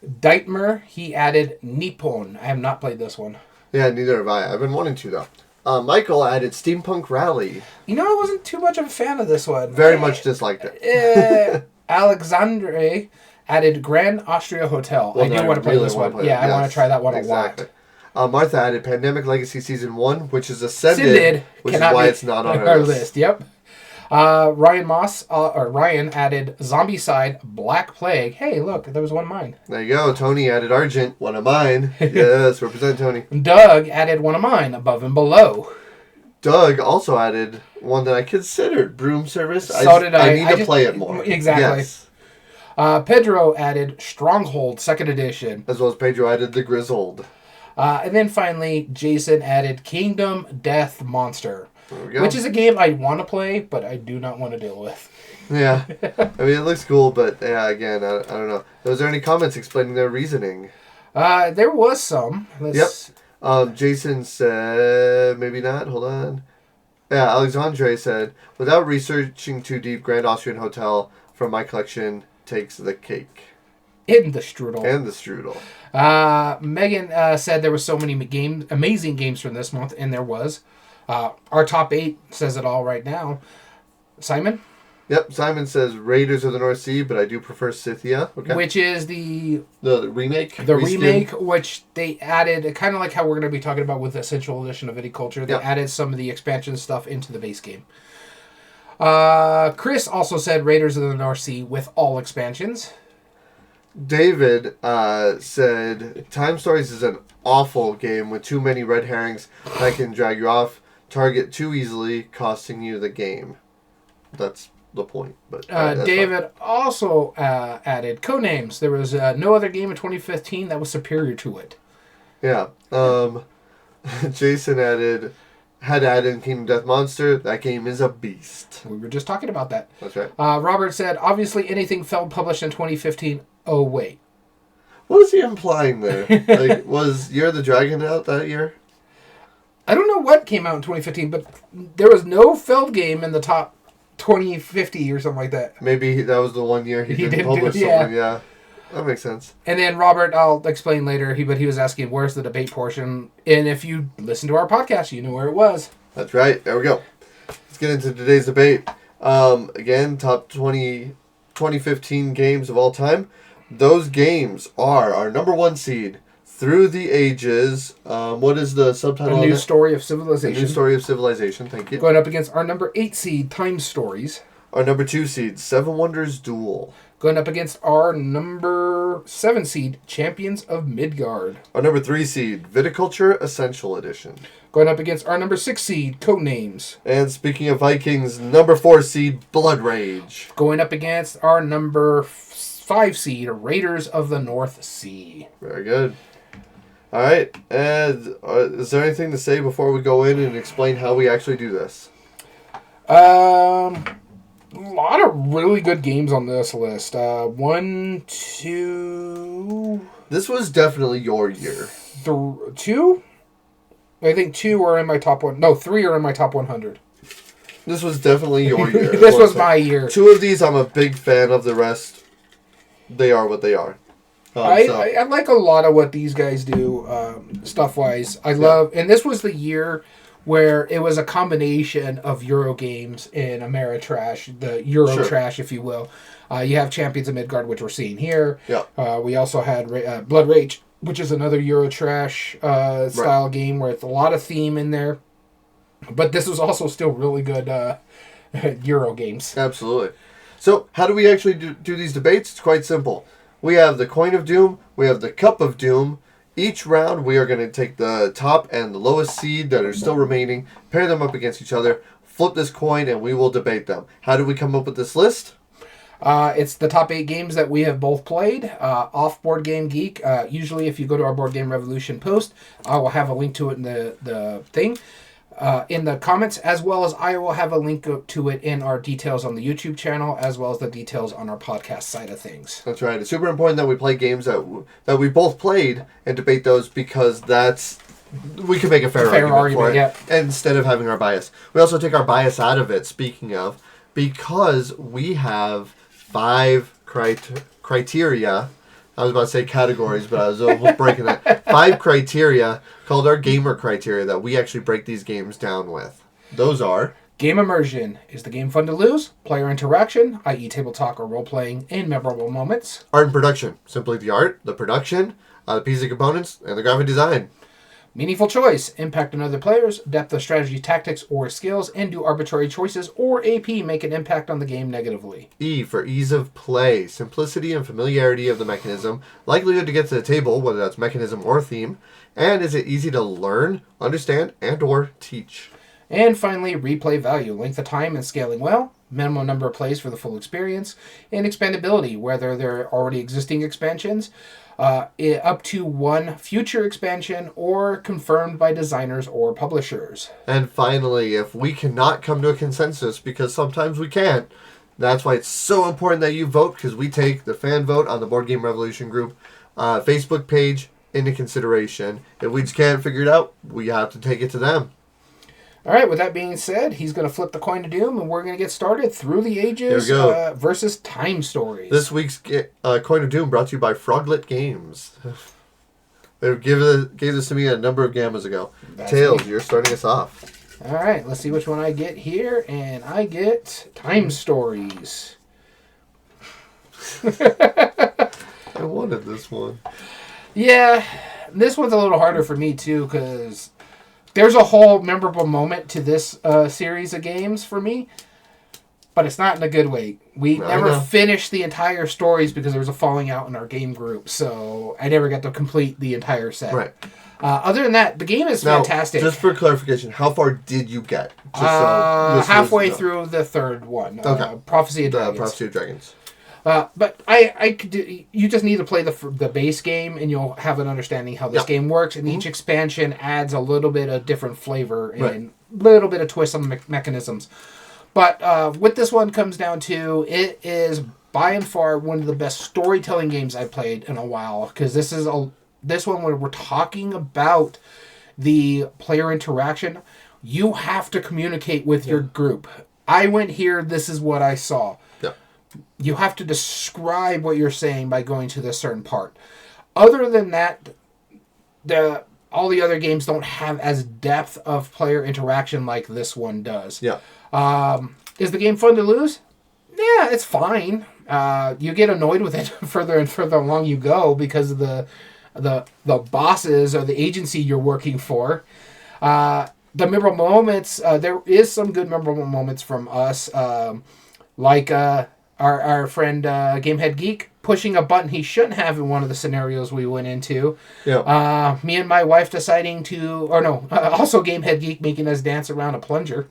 G.A.M.E.R. He added Nippon. I have not played this one. Yeah, neither have I. I've been wanting to, though. Michael added Steampunk Rally. You know, I wasn't too much of a fan of this one. Very much disliked it. Alexandre added Grand Austria Hotel. I do want to play this one. I want to try that one a lot. Martha added Pandemic Legacy Season 1, which is Ascended, which is why it's not on our list. Yep. Ryan added Zombicide Black Plague. Hey, look, there was one of mine. There you go. Tony added Argent, one of mine. Yes, represent Tony. Doug added one of mine, Above and Below. Doug also added one that I considered, Broom Service. So did I. I need to play it more. Exactly. Yes. Pedro added Stronghold 2nd Edition. As well as Pedro added The Grizzled. And then finally, Jason added Kingdom Death Monster. Which is a game I want to play, but I do not want to deal with. Yeah. I mean, it looks cool, but yeah, again, I don't know. Was there any comments explaining their reasoning? There was some. Jason said, maybe not. Hold on. Yeah, Alexandre said, without researching too deep, Grand Austrian Hotel from my collection takes the cake. And the strudel. Megan said there were so many amazing games from this month, and there was. Our top 8 says it all right now. Simon? Yep, Simon says Raiders of the North Sea, but I do prefer Scythia. Okay. Which is the remake? The remake, which they added, kind of like how we're going to be talking about with the Essential Edition of Viticulture. They added some of the expansion stuff into the base game. Chris also said Raiders of the North Sea with all expansions. David said, Time Stories is an awful game with too many red herrings that can drag you off target too easily, costing you the game. That's the point. But David also added Codenames. There was no other game in 2015 that was superior to it. Yeah. Jason had added Kingdom Death Monster. That game is a beast. We were just talking about that. That's right. Robert said, obviously anything Feld published in 2015. Oh, wait. What is he implying there? Like, was Year of the Dragon out that year? I don't know what came out in 2015, but there was no Feld game in the top 2050 or something like that. Maybe that was the one year he didn't publish something. Yeah. That makes sense. And then Robert, I'll explain later, but he was asking where's the debate portion. And if you listen to our podcast, you knew where it was. That's right. There we go. Let's get into today's debate. Again, top 2015 games of all time. Those games are our number one seed, Through the Ages. What is the subtitle? A New Story of Civilization. A New Story of Civilization. Thank you. Going up against our number 8 seed, Time Stories. Our number 2 seed, Seven Wonders Duel. Going up against our number 7 seed, Champions of Midgard. Our number 3 seed, Viticulture Essential Edition. Going up against our number 6 seed, Codenames. And speaking of Vikings, number 4 seed, Blood Rage. Going up against our number 5 seed, Raiders of the North Sea. Very good. All right. And is there anything to say before we go in and explain how we actually do this? A lot of really good games on this list. 1, 2... This was definitely your year. 2? I think 2 are in my top 1. No, 3 are in my top 100. This was definitely your year. This was my year. 2 of these I'm a big fan of. The rest, they are what they are. I like a lot of what these guys do, stuff-wise. I love... And this was the year where it was a combination of Euro games and Ameritrash, the Euro trash, if you will. You have Champions of Midgard, which we're seeing here. Yeah. We also had Blood Rage, which is another Euro trash style game where it's a lot of theme in there. But this was also still really good Euro games. Absolutely. So how do we actually do these debates? It's quite simple. We have the Coin of Doom. We have the Cup of Doom. Each round, we are going to take the top and the lowest seed that are still remaining, pair them up against each other, flip this coin, and we will debate them. How do we come up with this list? It's the top 8 games that we have both played off Board Game Geek. Usually, if you go to our Board Game Revolution post, I will have a link to it in the thing. In the comments, as well as I will have a link to it in our details on the YouTube channel, as well as the details on our podcast side of things. That's right. It's super important that we play games that we both played and debate those, because we can make a fair argument for it, instead of having our bias. We also take our bias out of it, speaking of, because we have 5 criteria. I was about to say categories, but I was almost breaking that. 5 criteria called our G.A.M.E.R criteria that we actually break these games down with. Those are... Game immersion. Is the game fun to lose? Player interaction, i.e. table talk or role-playing, and memorable moments. Art and production. Simply the art, the production, the pieces and components, and the graphic design. Meaningful choice. Impact on other players, depth of strategy, tactics, or skills, and do arbitrary choices or AP make an impact on the game negatively. E for ease of play. Simplicity and familiarity of the mechanism. Likelihood to get to the table, whether that's mechanism or theme. And is it easy to learn, understand, and or teach? And finally, replay value. Length of time and scaling well. Minimum number of plays for the full experience. And expandability, whether they're already existing expansions, up to 1 future expansion, or confirmed by designers or publishers. And finally, if we cannot come to a consensus, because sometimes we can't, that's why it's so important that you vote, because we take the fan vote on the Board Game Revolution group Facebook page into consideration. If we just can't figure it out, we have to take it to them. All right, with that being said, he's going to flip the coin of doom, and we're going to get started. Through the Ages versus Time Stories. This week's coin of doom brought to you by Froglet Games. They gave this to me a number of gammas ago. That's Tails, me. You're starting us off. All right, let's see which one I get here, and I get Time Stories. I wanted this one. Yeah, this one's a little harder for me, too, because... there's a whole memorable moment to this series of games for me. but it's not in a good way. We I never know. finished the entire stories because there was a falling out in our game group, so I never got to complete the entire set. Right. Other than that, the game is Now, fantastic. just for clarification, how far did you get? Just listeners halfway know. through the third one. Okay. Prophecy of Dragons. Prophecy of Dragons. But I could do, you just need to play the base game, and you'll have an understanding how this game works. And each expansion adds a little bit of different flavor and a little bit of twist on the mechanisms. But what this one comes down to, it is by and far one of the best storytelling games I've played in a while. Because this one where we're talking about the player interaction, you have to communicate with your group. I went here, this is what I saw. You have to describe what you're saying by going to this certain part. Other than that, all the other games don't have as depth of player interaction like this one does. Yeah. Is the game fun to lose? Yeah, it's fine. You get annoyed with it further and further along you go because of the bosses or the agency you're working for. The memorable moments, there is some good memorable moments from us, like our friend Gamehead Geek pushing a button he shouldn't have in one of the scenarios we went into. Yeah. Me and my wife deciding to, also Gamehead Geek making us dance around a plunger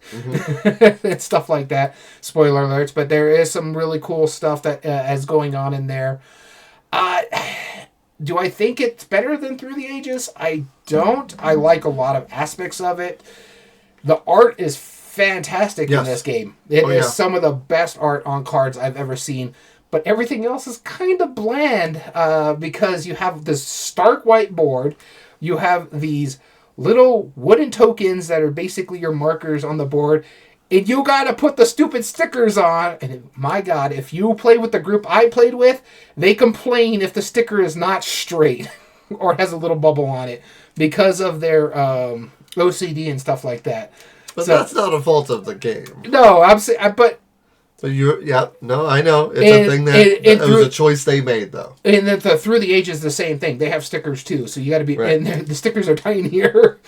and stuff like that. Spoiler alerts, but there is some really cool stuff that is going on in there. Do I think it's better than Through the Ages? I don't. I like a lot of aspects of it. The art is fantastic in this game. It is some of the best art on cards I've ever seen. But everything else is kind of bland because you have this stark white board. You have these little wooden tokens that are basically your markers on the board. And you got to put the stupid stickers on. And my God, if you play with the group I played with, they complain if the sticker is not straight or has a little bubble on it because of their OCD and stuff like that. But that's not a fault of the game. No, but I know. It's a thing that it was a choice they made, though. And the Through the Ages, the same thing. They have stickers too, so you got to be. Right. And the stickers are tinier.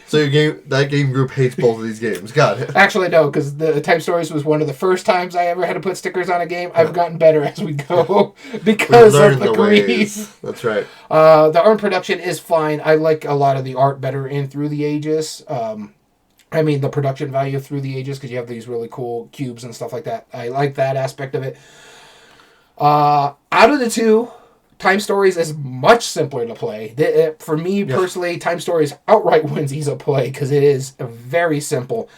So that game group hates both of these games. Got it. Actually, no, because the Time Stories was one of the first times I ever had to put stickers on a game. I've gotten better as we go because of the grease. That's right. The art production is fine. I like a lot of the art better in Through the Ages. The production value Through the Ages, because you have these really cool cubes and stuff like that. I like that aspect of it. Out of the two, Time Stories is much simpler to play. For me, personally, Time Stories outright wins ease of play, because it is very simple.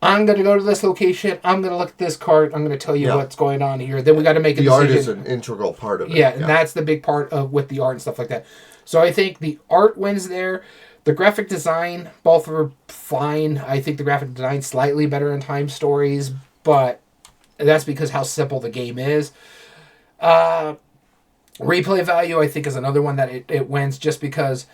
I'm going to go to this location. I'm going to look at this card. I'm going to tell you what's going on here. Then we got to make a decision. The art is an integral part of it. Yeah, and that's the big part of with the art and stuff like that. So I think the art wins there. The graphic design, both are fine. I think the graphic design slightly better in Time Stories, but that's because how simple the game is. Replay value, I think, is another one that it wins just because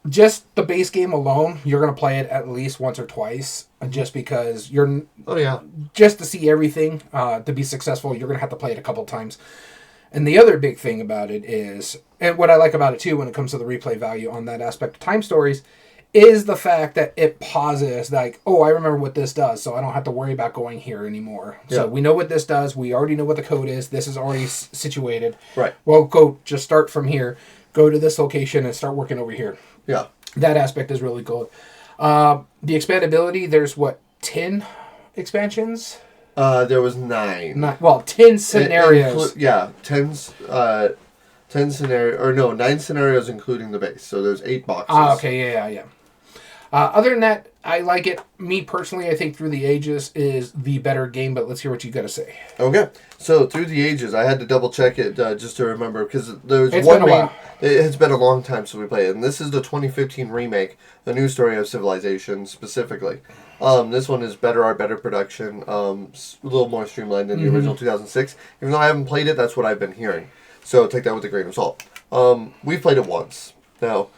just the base game alone, you're going to play it at least once or twice, just because you're... Oh, yeah. Just to see everything, to be successful, you're going to have to play it a couple times. And the other big thing about it is, and what I like about it too when it comes to the replay value on that aspect of Time Stories, is the fact that it pauses, like, oh, I remember what this does, so I don't have to worry about going here anymore. Yeah. So we know what this does, we already know what the code is, this is already situated. Right. Well, just start from here, go to this location and start working over here. Yeah. That aspect is really cool. The expandability, there's 10 expansions? There was 9. 10 scenarios. 10 scenarios, or no, 9 scenarios including the base. So there's 8 boxes. Okay, yeah. Other than that, I like it. Me personally, I think Through the Ages is the better game, but let's hear what you got to say. Okay. So Through the Ages, I had to double check it just to remember, because there's it's been a while. It has been a long time since we played it, and this is the 2015 remake, The New Story of Civilization specifically. This one is better art, better production, a little more streamlined than the original 2006. Even though I haven't played it, that's what I've been hearing. So take that with a grain of salt. We've played it once. Now,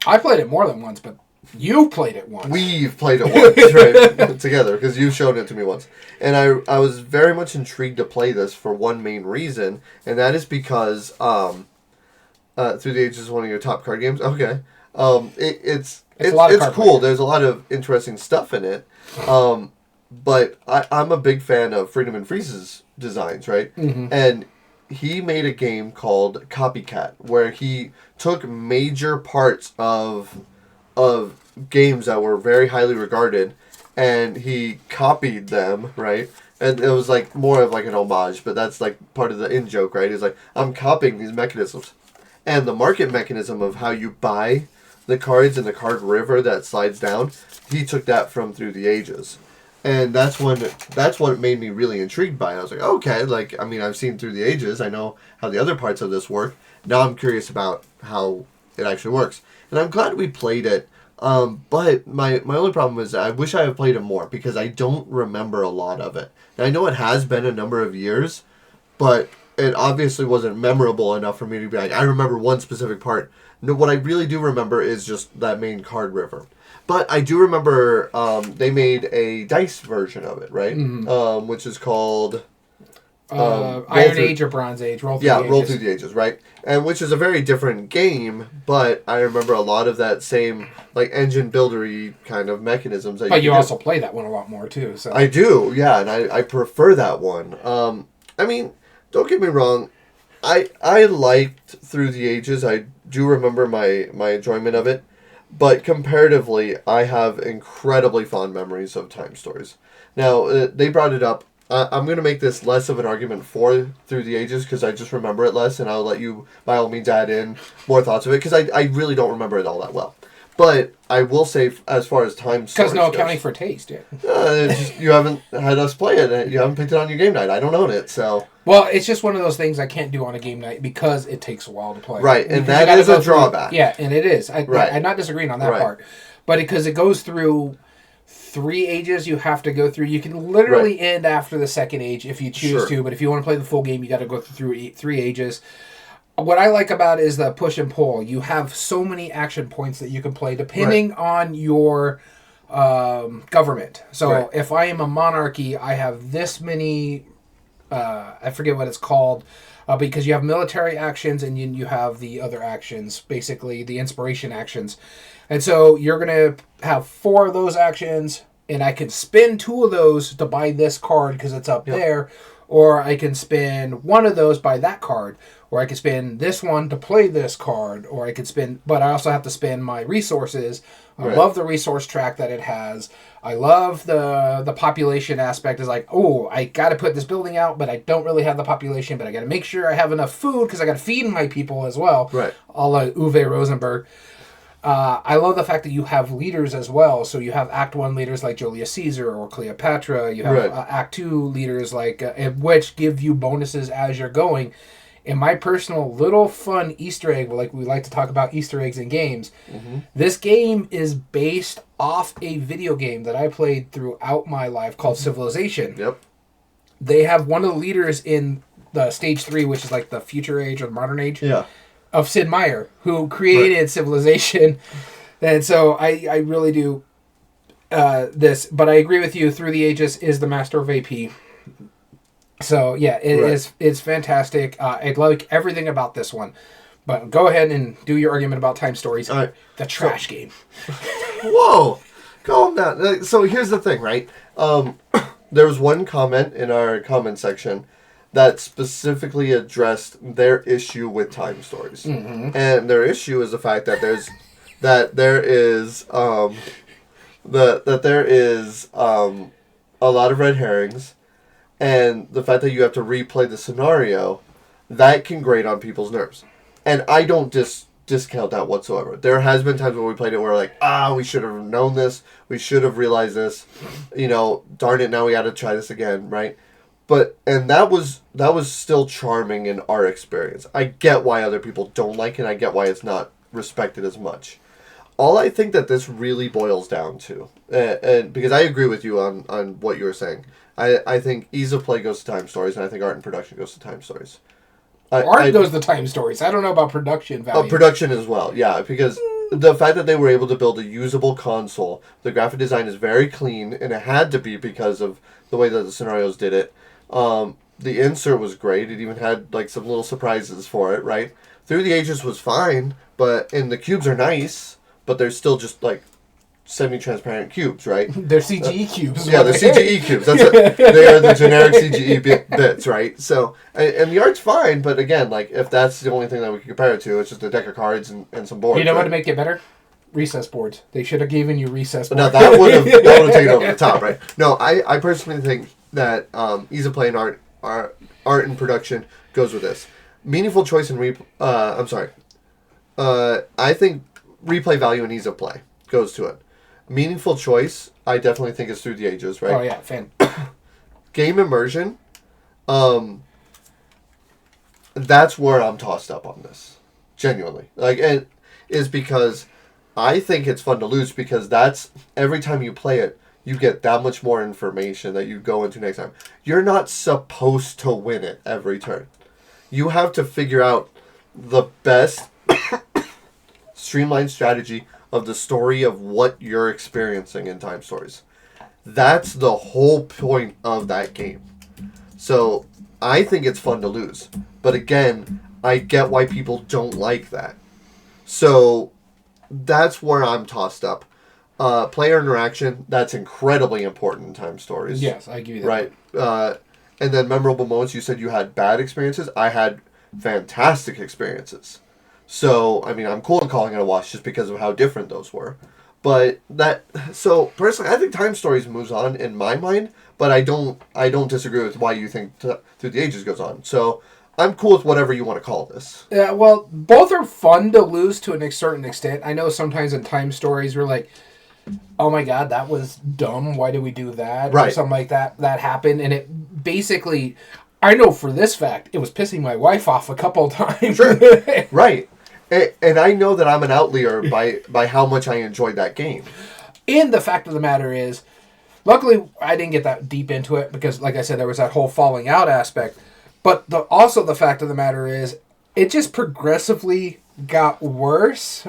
I played it more than once, but you played it once. We've played it once, right? Together, because you showed it to me once. And I was very much intrigued to play this for one main reason, and that is because Through the Ages is one of your top card games. Okay. It's cool. There's a lot of interesting stuff in it. but I'm a big fan of Freedom and Freeze's designs, right? Mm-hmm. And he made a game called Copycat, where he took major parts of games that were very highly regarded, and he copied them, right? And it was like more of like an homage, but that's like part of the in joke, right? It's like I'm copying these mechanisms, and the market mechanism of how you buy the cards in the card river that slides down. He took that from Through the Ages. And that's what made me really intrigued by it. I was like, okay, like I mean, I've seen Through the Ages. I know how the other parts of this work. Now I'm curious about how it actually works, and I'm glad we played it. But my only problem is I wish I had played it more because I don't remember a lot of it. And I know it has been a number of years, but it obviously wasn't memorable enough for me to be like, I remember one specific part. No, what I really do remember is just that main card river. But I do remember they made a dice version of it, right? Mm-hmm. Which is called Iron Age or Bronze Age. Roll through the Ages. Roll Through the Ages, right? And which is a very different game, but I remember a lot of that same like engine buildery kind of mechanisms. But you also play that one a lot more too. So I do, yeah, and I prefer that one. I mean, don't get me wrong, I liked Through the Ages. I do remember my enjoyment of it. But comparatively, I have incredibly fond memories of Time Stories. Now, they brought it up. I'm going to make this less of an argument for Through the Ages because I just remember it less, and I'll let you, by all means, add in more thoughts of it because I really don't remember it all that well. But I will say, as far as Time Stories because no accounting for taste, yeah. you haven't had us play it. You haven't picked it on your game night. I don't own it, so... Well, it's just one of those things I can't do on a game night because it takes a while to play. Right, and that is a drawback. Yeah, and it is. I'm not disagreeing on that part. But because it goes through 3 ages you have to go through. You can literally end after the second age if you choose to, but if you want to play the full game, you got to go through 3 ages. What I like about it is the push and pull. You have so many action points that you can play depending on your government. So if I am a monarchy, I have this many... I forget what it's called, because you have military actions and you have the other actions, basically the inspiration actions. And so you're going to have 4 of those actions, and I can spend 2 of those to buy this card because it's up there, or I can spend 1 of those, buy that card, or I can spend this one to play this card, or I could spend, but I also have to spend my resources. I love the resource track that it has. I love the population aspect. Is like, oh, I got to put this building out, but I don't really have the population, but I got to make sure I have enough food because I got to feed my people as well. Right. A la Uwe Rosenberg. I love the fact that you have leaders as well. So you have Act 1 leaders like Julius Caesar or Cleopatra. You have Act 2 leaders like which give you bonuses as you're going. In my personal little fun Easter egg, like we like to talk about Easter eggs in games, this game is based off a video game that I played throughout my life called Civilization. Yep. They have one of the leaders in the Stage 3, which is like the future age or the modern age, of Sid Meier, who created Civilization. And so I really do this. But I agree with you, Through the Ages is the master of AP. So yeah, it's fantastic. I like everything about this one. But go ahead and do your argument about Time Stories. All right. The trash game. Whoa! Calm down. So here's the thing, right? There was one comment in our comment section that specifically addressed their issue with Time Stories. And their issue is the fact that there is a lot of red herrings. And the fact that you have to replay the scenario, that can grate on people's nerves. And I don't discount that whatsoever. There has been times when we played it where we're like, we should have known this. We should have realized this. You know, darn it, now we got to try this again, right? And that was still charming in our experience. I get why other people don't like it. I get why it's not respected as much. All I think that this really boils down to, and because I agree with you on what you were saying, I think ease of play goes to Time Stories, and I think art and production goes to Time Stories. Art goes to Time Stories. I don't know about production value. Production as well, yeah, because the fact that they were able to build a usable console, the graphic design is very clean, and it had to be because of the way that the scenarios did it. The insert was great. It even had like some little surprises for it, right? Through the Ages was fine, and the cubes are nice, but they're still just like semi-transparent cubes, right? They're CGE cubes. Yeah, they're CGE cubes. They are the generic CGE bits, right? So, and the art's fine, but again, like, if that's the only thing that we can compare it to, it's just a deck of cards and some boards. You know right? what to make it better? Recess boards. They should have given you recess boards. Now, that would have taken over the top, right? No, I personally think that ease of play and art and production goes with this. Meaningful choice and I think replay value and ease of play goes to it. Meaningful choice, I definitely think is Through the Ages, right? Oh yeah, fan. Game immersion, that's where I'm tossed up on this, genuinely. Like, and is because I think it's fun to lose because that's every time you play it, you get that much more information that you go into next time. You're not supposed to win it every turn. You have to figure out the best streamlined strategy of the story of what you're experiencing in Time Stories. That's the whole point of that game. So I think it's fun to lose. But again, I get why people don't like that. So that's where I'm tossed up. Player interaction, that's incredibly important in Time Stories. Yes, I give you that. Right. And then memorable moments, you said you had bad experiences. I had fantastic experiences. So, I mean, I'm cool in calling it a wash just because of how different those were. But so personally, I think Time Stories moves on in my mind, but I don't disagree with why you think Through the Ages goes on. So I'm cool with whatever you want to call this. Yeah, well, both are fun to lose to a certain extent. I know sometimes in Time Stories we're like, oh my god, that was dumb. Why did we do that? Right. Or something like that happened. And it basically, I know for this fact, it was pissing my wife off a couple of times. Sure. Right. And I know that I'm an outlier by how much I enjoyed that game. And the fact of the matter is, luckily I didn't get that deep into it because, like I said, there was that whole falling out aspect. But also the fact of the matter is, it just progressively got worse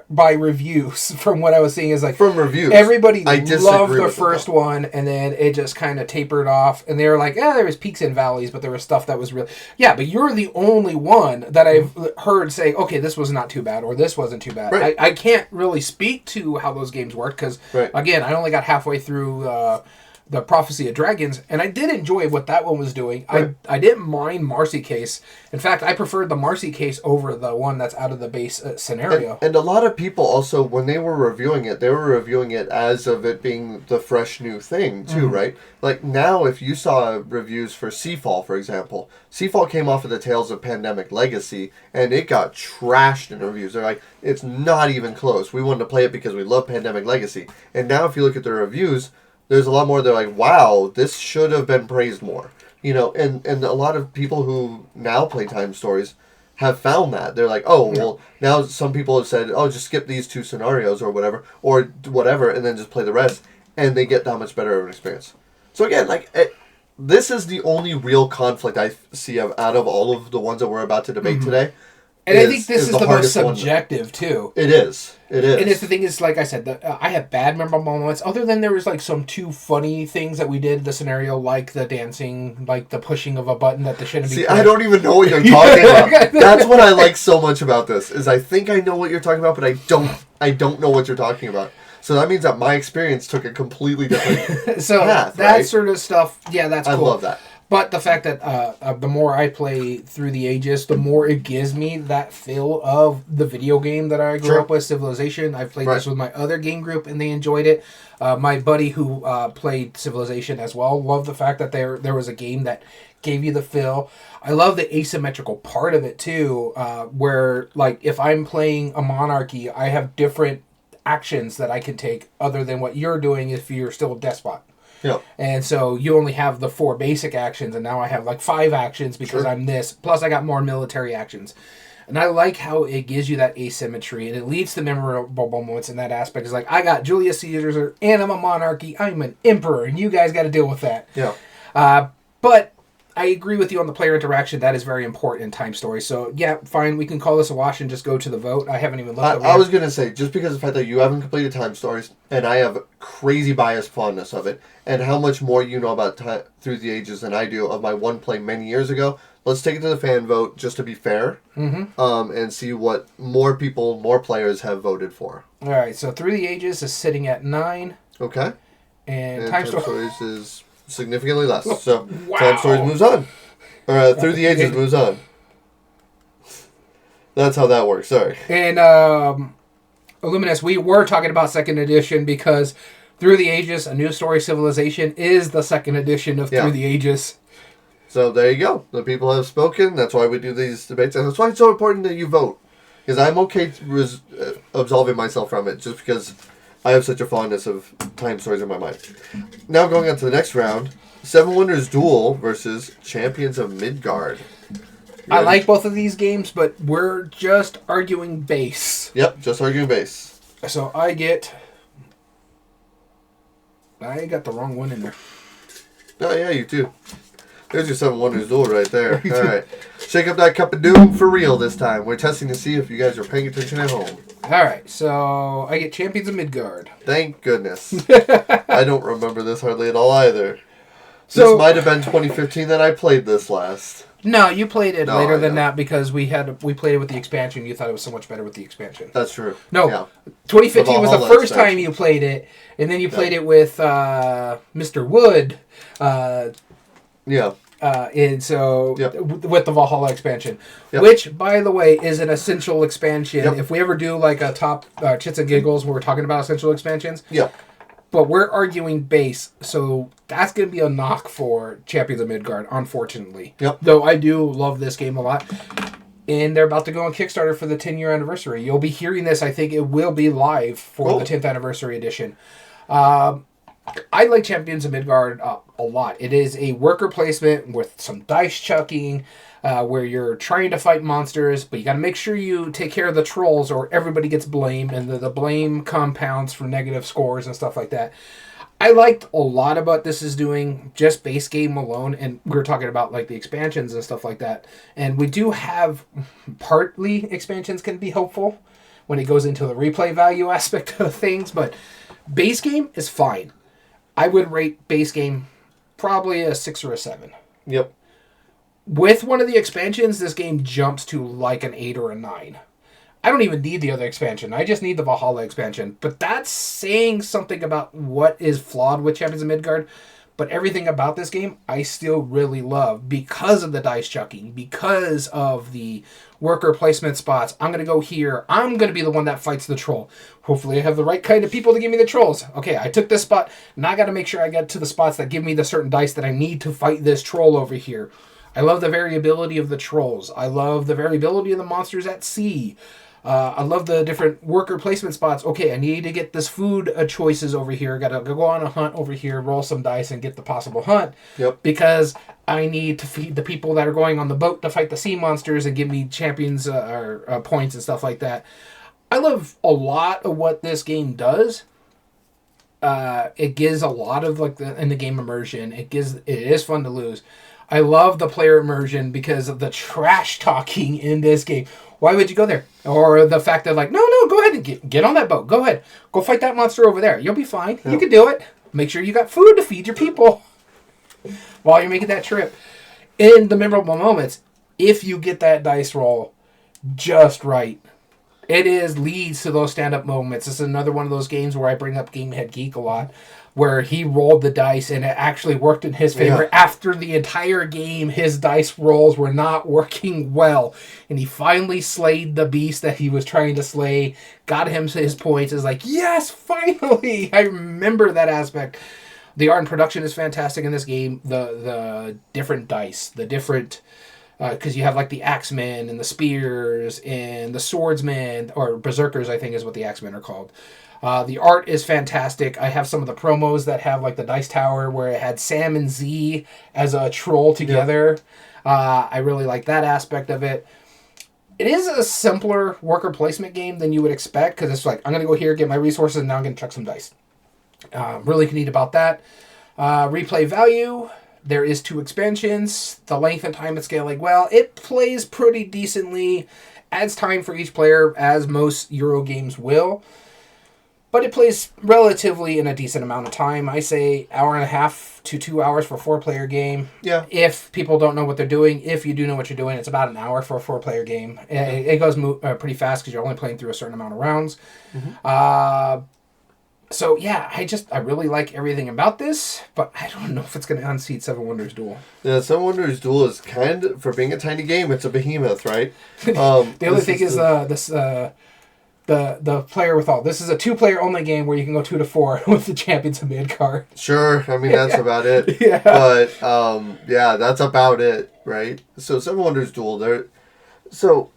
by reviews. From what I was seeing, is like from reviews, everybody loved the first one, and then it just kind of tapered off. And they were like, there was peaks and valleys, but there was stuff that was real. Yeah, but you're the only one that I've heard say, okay, this was not too bad, or this wasn't too bad. Right. I can't really speak to how those games work because, again, I only got halfway through the Prophecy of Dragons, and I did enjoy what that one was doing. Right. I didn't mind Marcy Case. In fact, I preferred the Marcy Case over the one that's out of the base scenario. And a lot of people also, when they were reviewing it, they were reviewing it as of it being the fresh new thing, too, right? Like, now, if you saw reviews for Seafall, for example, Seafall came off of the Tales of Pandemic Legacy, and it got trashed in reviews. They're like, it's not even close. We wanted to play it because we love Pandemic Legacy. And now, if you look at the reviews, there's a lot more. They're like, wow, this should have been praised more. You know, and a lot of people who now play Time Stories have found that. They're like, oh, well, now some people have said, oh, just skip these 2 scenarios or whatever, and then just play the rest. And they get that much better of an experience. So again, like, this is the only real conflict I see out of all of the ones that we're about to debate today. And I think this is the most subjective, too. It is. And it's the thing is, like I said, I have bad memorable moments. Other than there was like some 2 funny things that we did in the scenario, like the dancing, like the pushing of a button that they shouldn't be. See, I don't even know what you're talking about. That's what I like so much about this. Is I think I know what you're talking about, but I don't know what you're talking about. So that means that my experience took a completely different path, that sort of stuff. Yeah, that's cool. I love that. But the fact that the more I play Through the Ages, the more it gives me that feel of the video game that I grew up with, Civilization. I've played this with my other game group, and they enjoyed it. My buddy who played Civilization as well loved the fact that there was a game that gave you the feel. I love the asymmetrical part of it, too, where, like, if I'm playing a monarchy, I have different actions that I can take other than what you're doing if you're still a despot. Yeah. And so you only have the 4 basic actions, and now I have like 5 actions because I'm this. Plus I got more military actions. And I like how it gives you that asymmetry, and it leads to memorable moments in that aspect. It's like, I got Julius Caesar, and I'm a monarchy. I'm an emperor, and you guys got to deal with that. Yeah. But I agree with you on the player interaction. That is very important in Time Stories. So, yeah, fine. We can call this a wash and just go to the vote. I haven't even looked over I was going to say, just because of the fact that you haven't completed Time Stories, and I have crazy biased fondness of it, and how much more you know about Through the Ages than I do of my one play many years ago, let's take it to the fan vote just to be fair, and see what more players have voted for. All right, so Through the Ages is sitting at 9. Okay. And Time Stories is significantly less. So wow. Time Stories moves on. Or Through the Ages moves on. That's how that works. Sorry. And Illuminous, we were talking about second edition because Through the Ages, A New Story Civilization is the second edition of Through the Ages. So there you go. The people have spoken. That's why we do these debates. And that's why it's so important that you vote. Because I'm okay absolving myself from it just because I have such a fondness of Time Stories in my mind. Now going on to the next round. Seven Wonders Duel versus Champions of Midgard. I like both of these games, but we're just arguing base. Yep, just arguing base. So I got the wrong one in there. Oh, yeah, you do. There's your Seven Wonders Duel right there. All right. Shake up that cup of doom for real this time. We're testing to see if you guys are paying attention at home. All right, so I get Champions of Midgard. Thank goodness. I don't remember this hardly at all either. So, this might have been 2015 that I played this last. No, you played it later than that because we played it with the expansion. You thought it was so much better with the expansion. That's true. No, 2015 was the first time you played it, and then you played it with Mr. Wood. And so with the Valhalla expansion, which, by the way, is an essential expansion. If we ever do like a top chits and giggles where we're talking about essential expansions, but we're arguing base, so that's going to be a knock for Champions of Midgard, unfortunately. Though I do love this game a lot. And they're about to go on Kickstarter for the 10-year anniversary. You'll be hearing this. I think it will be live for the 10th anniversary edition. I like Champions of Midgard a lot. It is a worker placement with some dice chucking, where you're trying to fight monsters, but you got to make sure you take care of the trolls or everybody gets blamed, and the blame compounds for negative scores and stuff like that. I liked a lot about this is doing just base game alone, and we were talking about like the expansions and stuff like that. And we do have partly expansions can be helpful when it goes into the replay value aspect of things, but base game is fine. I would rate base game probably a 6 or a 7. Yep. With one of the expansions, this game jumps to like an 8 or a 9. I don't even need the other expansion. I just need the Valhalla expansion. But that's saying something about what is flawed with Champions of Midgard. But everything about this game, I still really love because of the dice chucking, because of the worker placement spots. I'm going to go here. I'm going to be the one that fights the troll. Hopefully I have the right kind of people to give me the trolls. Okay, I took this spot. Now I got to make sure I get to the spots that give me the certain dice that I need to fight this troll over here. I love the variability of the trolls. I love the variability of the monsters at sea. I love the different worker placement spots. Okay, I need to get this food choices over here. Got to go on a hunt over here, roll some dice, and get the possible hunt. Yep. Because I need to feed the people that are going on the boat to fight the sea monsters and give me champions or points and stuff like that. I love a lot of what this game does. It gives a lot of like in the game immersion. It is fun to lose. I love the player immersion because of the trash talking in this game. Why would you go there? Or the fact that like, no, go ahead and get on that boat. Go ahead. Go fight that monster over there. You'll be fine. Yep. You can do it. Make sure you got food to feed your people while you're making that trip. In the memorable moments, if you get that dice roll just right, it leads to those stand-up moments. This is another one of those games where I bring up Gamehead Geek a lot, where he rolled the dice and it actually worked in his favor. After the entire game, his dice rolls were not working well. And he finally slayed the beast that he was trying to slay, got him his points. It's like, yes, finally! I remember that aspect. The art and production is fantastic in this game. The different dice, the different... because you have like the axemen and the spears and the swordsmen, or berserkers I think is what the axemen are called. The art is fantastic. I have some of the promos that have like the dice tower where it had Sam and Z as a troll together. I really like that aspect of it. It is a simpler worker placement game than you would expect because it's like, I'm going to go here, get my resources, and now I'm going to chuck some dice. Really neat about that. Replay value. There is 2 expansions. The length and time and scaling, well, it plays pretty decently. Adds time for each player, as most Euro games will. But it plays relatively in a decent amount of time. I say hour and a half to 2 hours for a 4-player game. Yeah. If people don't know what they're doing, if you do know what you're doing, it's about an hour for a 4-player game. It goes pretty fast because you're only playing through a certain amount of rounds. So yeah, I really like everything about this, but I don't know if it's going to unseat Seven Wonders Duel. Yeah, Seven Wonders Duel is kind of, for being a tiny game, it's a behemoth, right? The other thing is the player with all. This is a 2-player only game where you can go 2 to 4 with the Champions of Midgard. Sure, I mean that's about it. Yeah. But yeah, that's about it, right? So Seven Wonders Duel, so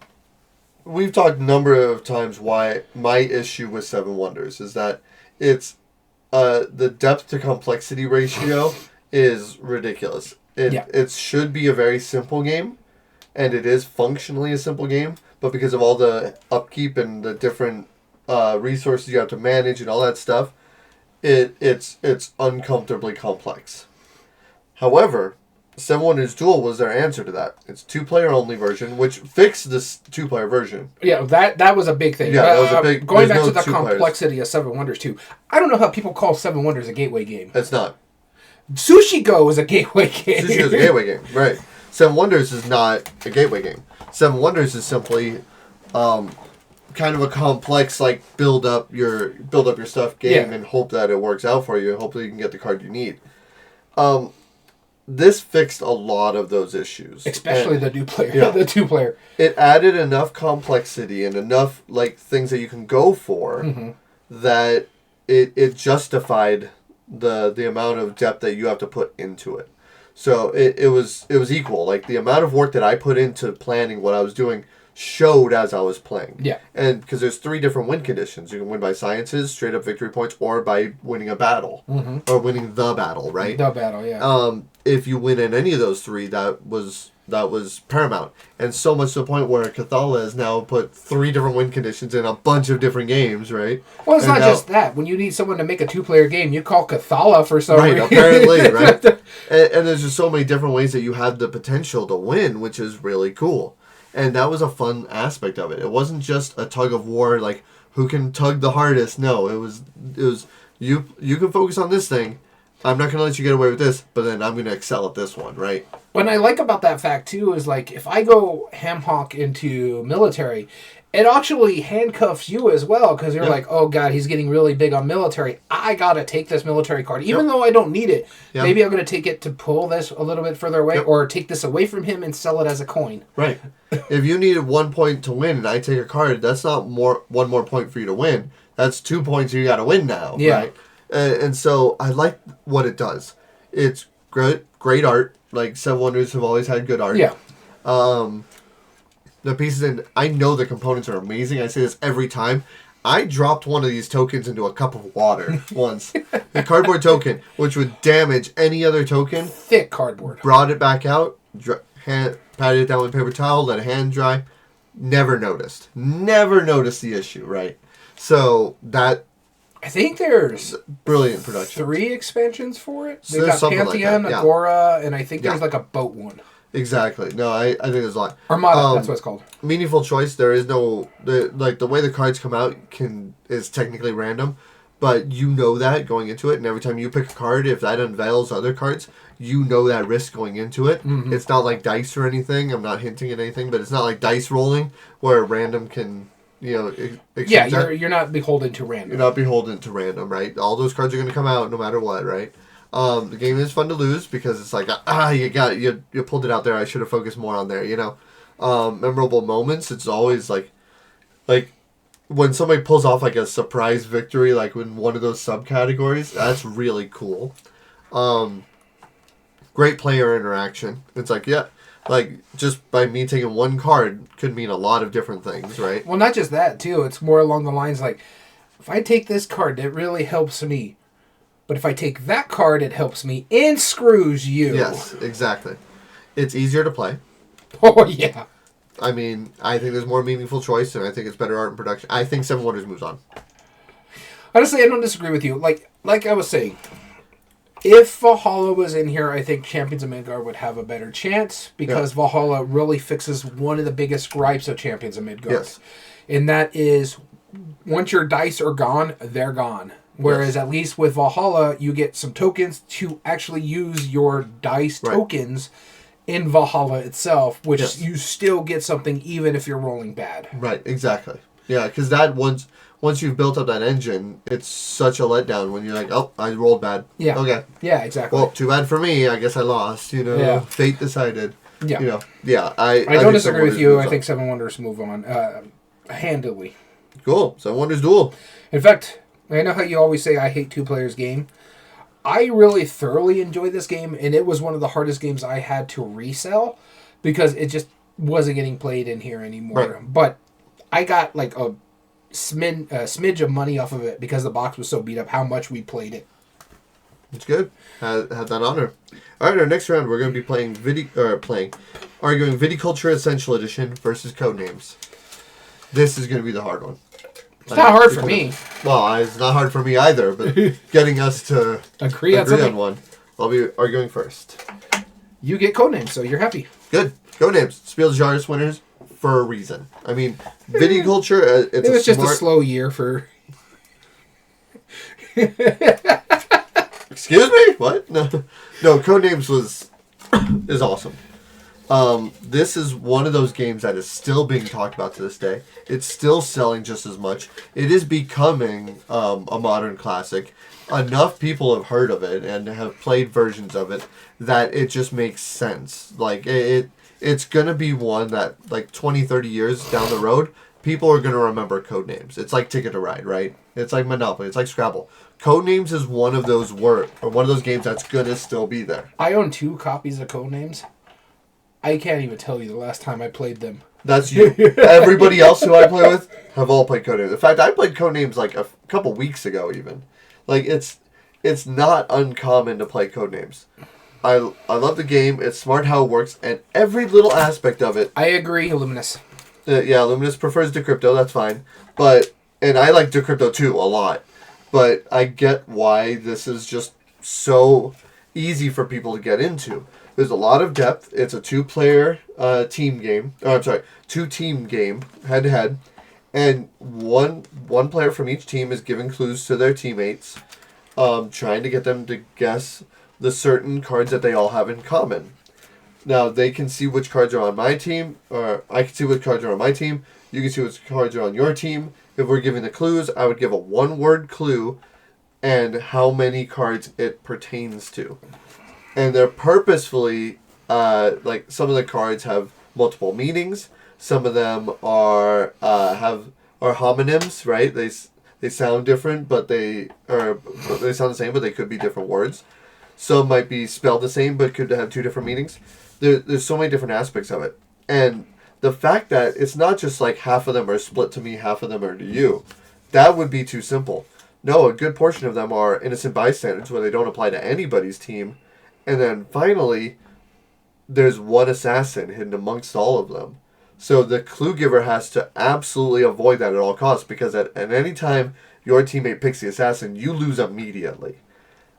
we've talked a number of times why my issue with Seven Wonders is that it's the depth to complexity ratio is ridiculous. It should be a very simple game, and it is functionally a simple game, but because of all the upkeep and the different resources you have to manage and all that stuff, it's uncomfortably complex. However, Seven Wonders Duel was their answer to that. It's 2-player only version, which fixed this 2-player version. Yeah, that was a big thing. Yeah, that was a big. Going back to the complexity of Seven Wonders 2, I don't know how people call Seven Wonders a gateway game. It's not. Sushi Go is a gateway game. Sushi Go is a gateway game, right? Seven Wonders is not a gateway game. Seven Wonders is simply kind of a complex, like build up your stuff game and hope that it works out for you. Hopefully you can get the card you need. This fixed a lot of those issues, especially the 2-player. It added enough complexity and enough like things that you can go for that it justified the amount of depth that you have to put into it. So it was equal. Like the amount of work that I put into planning what I was doing showed as I was playing. Yeah. And because there's 3 different win conditions. You can win by sciences, straight up victory points, or by winning a battle. Or winning the battle, right? The battle, yeah. If you win in any of those 3, that was paramount. And so much to the point where Cathala has now put 3 different win conditions in a bunch of different games, right? Well, it's not just that. When you need someone to make a 2-player game, you call Cathala for some reason. Right, apparently, right? And there's just so many different ways that you have the potential to win, which is really cool. And that was a fun aspect of it. It wasn't just a tug of war, like, who can tug the hardest. No, it was you can focus on this thing. I'm not going to let you get away with this, but then I'm going to excel at this one, right? What I like about that fact, too, is, like, if I go ham-hock into military, it actually handcuffs you as well, because you're like, oh, God, he's getting really big on military. I got to take this military card. Even though I don't need it, maybe I'm going to take it to pull this a little bit further away, or take this away from him and sell it as a coin. Right. If you needed 1 point to win and I take a card, that's not one more point for you to win. That's 2 points you got to win now, right? And so I like what it does. It's great art. Like, Seven Wonders have always had good art. Yeah. The pieces, and I know the components are amazing. I say this every time. I dropped one of these tokens into a cup of water once. A cardboard token, which would damage any other token. Thick cardboard. Brought it back out, patted it down with a paper towel, let it hand dry. Never noticed the issue, right? So that... I think there's brilliant production. 3 expansions for it. So They've got Pantheon, like Agora, and I think there's like a boat one. Exactly. No, I think there's a lot. Armada, that's what it's called. Meaningful choice. There is no... the way the cards come out is technically random, but you know that going into it, and every time you pick a card, if that unveils other cards, you know that risk going into it. It's not like dice or anything. I'm not hinting at anything, but it's not like dice rolling where random can... you're not beholden to random. You're not beholden to random, right? All those cards are going to come out no matter what, right? The game is fun to lose because it's like, you pulled it out there. I should have focused more on there, memorable moments. It's always like when somebody pulls off like a surprise victory, like in one of those subcategories. That's really cool. Great player interaction. It's like, like, just by me taking one card could mean a lot of different things, right? Well, not just that, too. It's more along the lines like, if I take this card, it really helps me. But if I take that card, it helps me and screws you. Yes, exactly. It's easier to play. Oh, yeah. I mean, I think there's more meaningful choice, and I think it's better art and production. I think Seven Wonders moves on. Honestly, I don't disagree with you. Like I was saying, if Valhalla was in here, I think Champions of Midgard would have a better chance because Valhalla really fixes one of the biggest gripes of Champions of Midgard. Yes. And that is once your dice are gone, they're gone. Whereas Yes. at least with Valhalla, you get some tokens to actually use your dice Right. tokens in Valhalla itself, which Yes. you still get something even if you're rolling bad. Right, exactly. Yeah, because that once you've built up that engine, it's such a letdown when you're like, oh, I rolled bad. Yeah. Okay. Yeah, exactly. Well, too bad for me. I guess I lost. Yeah. Fate decided. Yeah. Yeah. I don't think disagree Seven with Wonders you. moves I on. think Seven Wonders move on handily. Cool. Seven Wonders duel. In fact, I know how you always say I hate two players game. I really thoroughly enjoyed this game, and it was one of the hardest games I had to resell because it just wasn't getting played in here anymore. Right. But I got like a smidge of money off of it because the box was so beat up how much we played it. It's good. Had that honor. All right, our next round we're going to be arguing Viticulture Essential Edition versus Codenames. This is going to be the hard one. It's not hard for me. Well, it's not hard for me either, but getting us to Agree on one. I'll be arguing first. You get codenames, so you're happy. Good. Codenames. Spiel des Jahres winners for a reason. I mean, Viticulture, It was just a slow year for... Excuse me? What? No, Codenames is awesome. This is one of those games that is still being talked about to this day. It's still selling just as much. It is becoming a modern classic. Enough people have heard of it and have played versions of it that it just makes sense. Like, it's going to be one that, like, 20, 30 years down the road, people are going to remember Codenames. It's like Ticket to Ride, right? It's like Monopoly. It's like Scrabble. Codenames is one of those games that's going to still be there. I own 2 copies of Codenames. I can't even tell you the last time I played them. That's you. Everybody else who I play with have all played Codenames. In fact, I played Codenames like a couple weeks ago even. Like, it's not uncommon to play Codenames. I love the game. It's smart how it works, and every little aspect of it. I agree, Luminous. Yeah, Luminous prefers Decrypto, that's fine. And I like Decrypto too, a lot. But I get why this is just so easy for people to get into. There's a lot of depth. It's a 2-player team game. Oh, I'm sorry, 2-team game, head-to-head. And one player from each team is giving clues to their teammates, trying to get them to guess the certain cards that they all have in common. Now, they can see which cards are on my team, or I can see which cards are on my team. You can see which cards are on your team. If we're giving the clues, I would give a 1-word clue and how many cards it pertains to. And they're purposefully, like, some of the cards have multiple meanings. Some of them are homonyms, right? They sound different, but they sound the same, but they could be different words. Some might be spelled the same, but could have 2 different meanings. There's so many different aspects of it. And the fact that it's not just like half of them are split to me, half of them are to you, that would be too simple. No, a good portion of them are innocent bystanders where they don't apply to anybody's team. And then finally, there's one assassin hidden amongst all of them. So the clue giver has to absolutely avoid that at all costs, because at any time your teammate picks the assassin, you lose immediately.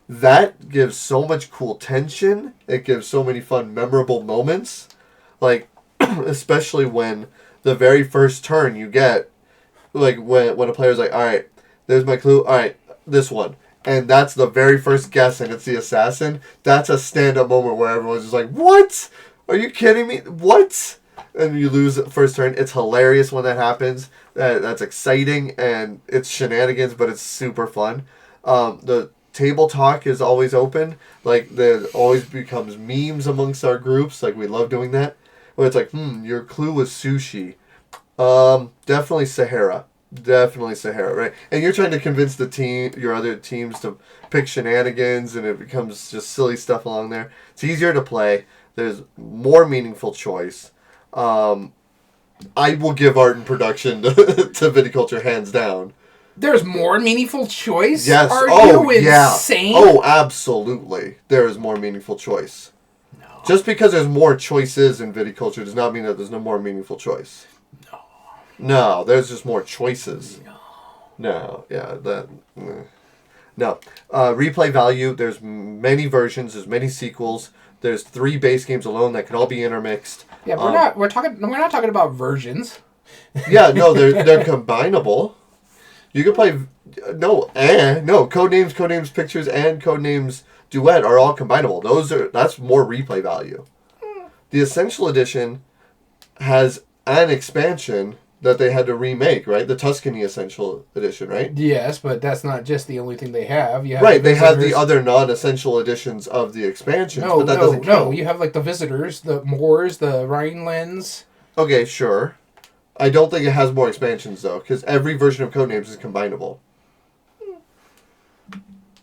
That gives so much cool tension. It gives so many fun, memorable moments. Like, especially when the very first turn you get, like when a player's like, all right, there's my clue, all right, this one. And that's the very first guess and it's the assassin. That's a stand-up moment where everyone's just like, what? Are you kidding me? What? And you lose the first turn. It's hilarious when that happens. That's exciting, and it's shenanigans, but it's super fun. The table talk is always open. Like, there always becomes memes amongst our groups. Like, we love doing that. Where it's like, your clue was sushi. Definitely Sahara. Definitely Sahara, right? And you're trying to convince your other teams to pick shenanigans, and it becomes just silly stuff along there. It's easier to play. There's more meaningful choice. I will give art and production to Viticulture hands down. There's more meaningful choice? Yes. Are you insane? Yeah. Oh, absolutely. There is more meaningful choice. No. Just because there's more choices in Viticulture does not mean that there's no more meaningful choice. No, there's just more choices. No. Yeah, that... No. Replay value, there's many versions, there's many sequels. There's 3 base games alone that can all be intermixed. Yeah, we're not talking about versions. Yeah, no, they're combinable. You can play no Codenames Pictures and Codenames Duet are all combinable. That's more replay value. The Essential Edition has an expansion that they had to remake, right? The Tuscany Essential Edition, right? Yes, but that's not just the only thing they have. You have right, they have the other non-essential editions of the expansions, but that doesn't count. No, you have like the Visitors, the Moors, the Rhinelands. Okay, sure. I don't think it has more expansions, though, because every version of Codenames is combinable.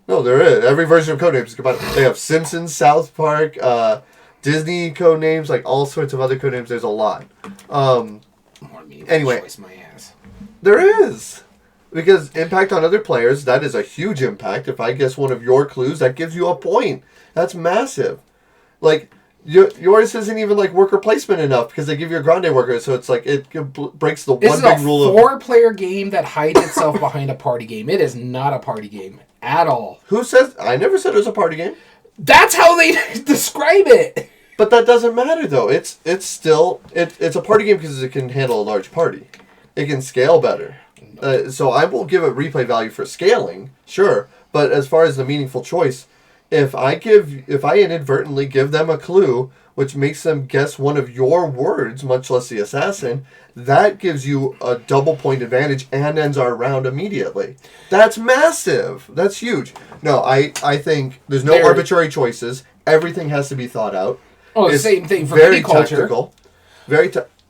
No, there is. Every version of Codenames is combinable. They have Simpsons, South Park, Disney Codenames, like all sorts of other Codenames. There's a lot. Anyway, choice, my ass. There is. Because impact on other players, that is a huge impact. If I guess one of your clues, that gives you a point. That's massive. Like, yours isn't even like worker placement enough because they give you a grande worker, so it's like it breaks the one big rule of... This is a 4-player game that hides itself behind a party game. It is not a party game at all. Who says... I never said it was a party game. That's how they describe it. But that doesn't matter, though. It's still... It's a party game because it can handle a large party. It can scale better. So I will give it replay value for scaling, sure. But as far as the meaningful choice, if I inadvertently give them a clue which makes them guess one of your words, much less the assassin, that gives you a double point advantage and ends our round immediately. That's massive. That's huge. No, I think there's no arbitrary choices. Everything has to be thought out. Oh, the same thing for very tactical.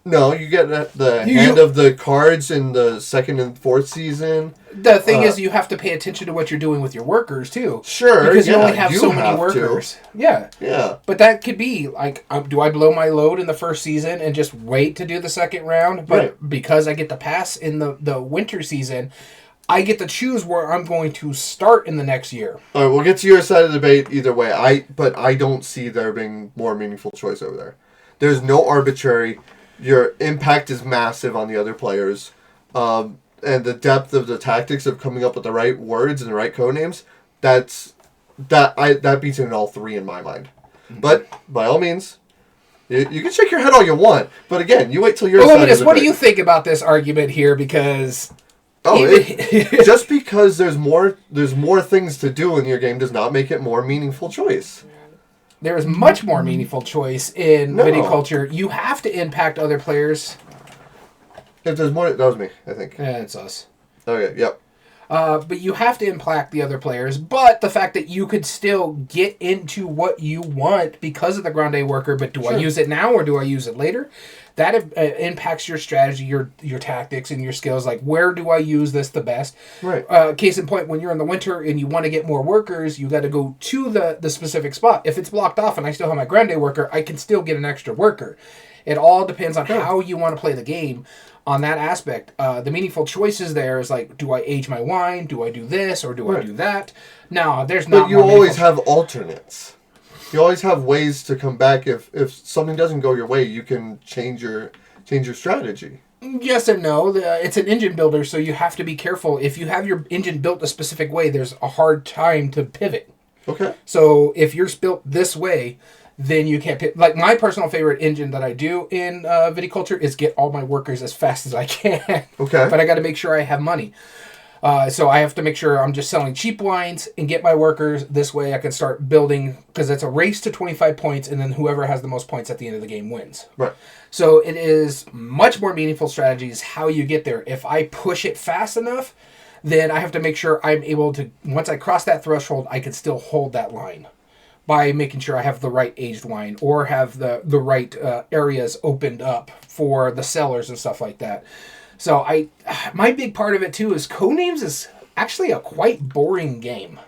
No, you get the hand of the cards in the 2nd and 4th season. The thing is, you have to pay attention to what you're doing with your workers, too. Sure, because you only have so many workers. Yeah. Yeah. But that could be, like, do I blow my load in the first season and just wait to do the second round? But because I get the pass in the winter season, I get to choose where I'm going to start in the next year. All right, we'll get to your side of the debate either way. But I don't see there being more meaningful choice over there. There's no arbitrary... Your impact is massive on the other players. And the depth of the tactics of coming up with the right words and the right codenames, that beats it in all three in my mind. Mm-hmm. But, by all means, you can shake your head all you want. But again, you wait till you're... What do you think about this argument here? Because... just because there's more things to do in your game does not make it more meaningful choice. There is much more meaningful choice in viticulture. You have to impact other players. If there's more... That was me, I think. Yeah, it's us. Okay, yep. But you have to impact the other players. But the fact that you could still get into what you want because of the grande worker, but do I use it now or do I use it later? That impacts your strategy, your tactics, and your skills. Like, where do I use this the best? Right. Case in point, when you're in the winter and you want to get more workers, you got to go to the specific spot. If it's blocked off and I still have my grande worker, I can still get an extra worker. It all depends on how you want to play the game on that aspect. The meaningful choices there is like, do I age my wine? Do I do this or do I do that? No, there's not. But you always have alternates. You always have ways to come back. If something doesn't go your way, you can change your strategy. Yes and no. It's an engine builder, so you have to be careful. If you have your engine built a specific way, there's a hard time to pivot. Okay. So if yours built this way, then you can't pivot. Like, my personal favorite engine that I do in viticulture is get all my workers as fast as I can. Okay. But I got to make sure I have money. So I have to make sure I'm just selling cheap wines and get my workers. This way I can start building, because it's a race to 25 points, and then whoever has the most points at the end of the game wins. Right. So it is much more meaningful strategies how you get there. If I push it fast enough, then I have to make sure I'm able to, once I cross that threshold, I can still hold that line by making sure I have the right aged wine or have the right areas opened up for the cellars and stuff like that. So my big part of it too is Codenames is actually a quite boring game.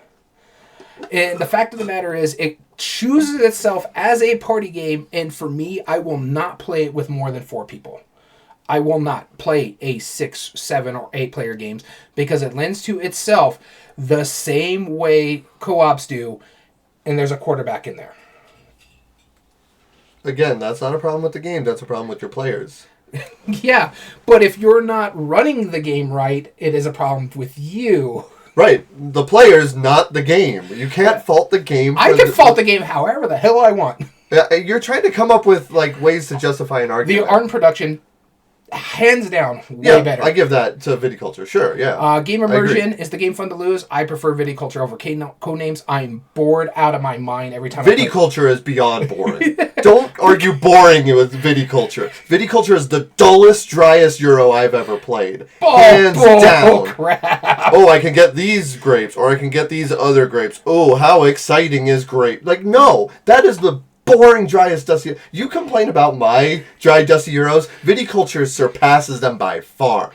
And the fact of the matter is it chooses itself as a party game, and for me, I will not play it with more than 4 people. I will not play a 6, 7, or 8 player games because it lends to itself the same way co-ops do, and there's a quarterback in there. Again, that's not a problem with the game, that's a problem with your players. Yeah, but if you're not running the game right, it is a problem with you. Right. The players, not the game. You can't fault the game. I can fault the game however the hell I want. You're trying to come up with like ways to justify an argument. The art and production hands down, way better. I give that to Viticulture. Sure, yeah. Game Immersion is the game fun to lose. I prefer Viticulture over Codenames. I'm bored out of my mind every time. Viticulture is beyond boring. Don't argue boring with Viticulture. Viticulture is the dullest, driest Euro I've ever played. Hands down. Crap. Oh, I can get these grapes, or I can get these other grapes. Oh, how exciting is grape? Like, no, that is the boring, driest, dusty. You complain about my dry, dusty Euros. Viticulture surpasses them by far.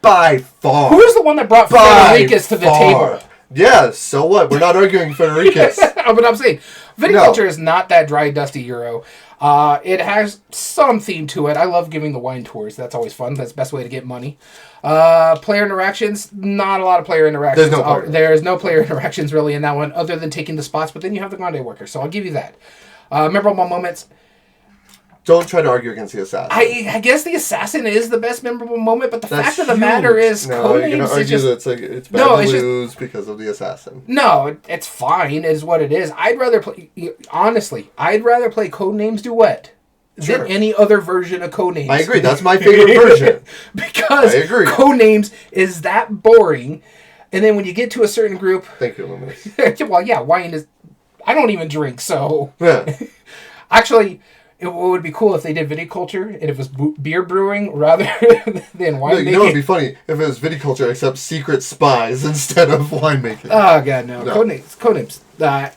By far. Who is the one that brought Federicus to the table? Yeah, so what? We're not arguing Federicus. But I'm saying, Viticulture is not that dry, dusty Euro. It has some theme to it. I love giving the wine tours. That's always fun. That's the best way to get money. Player interactions, not a lot of player interactions. There's no player interactions really in that one, other than taking the spots, but then you have the Grande worker, so I'll give you that. Memorable moments. Don't try to argue against the assassin. I guess the assassin is the best memorable moment, but the fact of the matter is, Codenames you're going to argue that it's bad to lose because of the assassin. No, it's fine, is what it is. I'd rather play Codenames Duet than any other version of Codenames. I agree. That's my favorite version. Because Codenames is that boring, and then when you get to a certain group... Thank you, Luminous. Well, yeah, wine is... I don't even drink, so... Yeah. Actually... It would be cool if they did viticulture and it was beer brewing rather than winemaking. You know what would be funny? If it was viticulture except secret spies instead of winemaking. Oh, God, no. Codenames.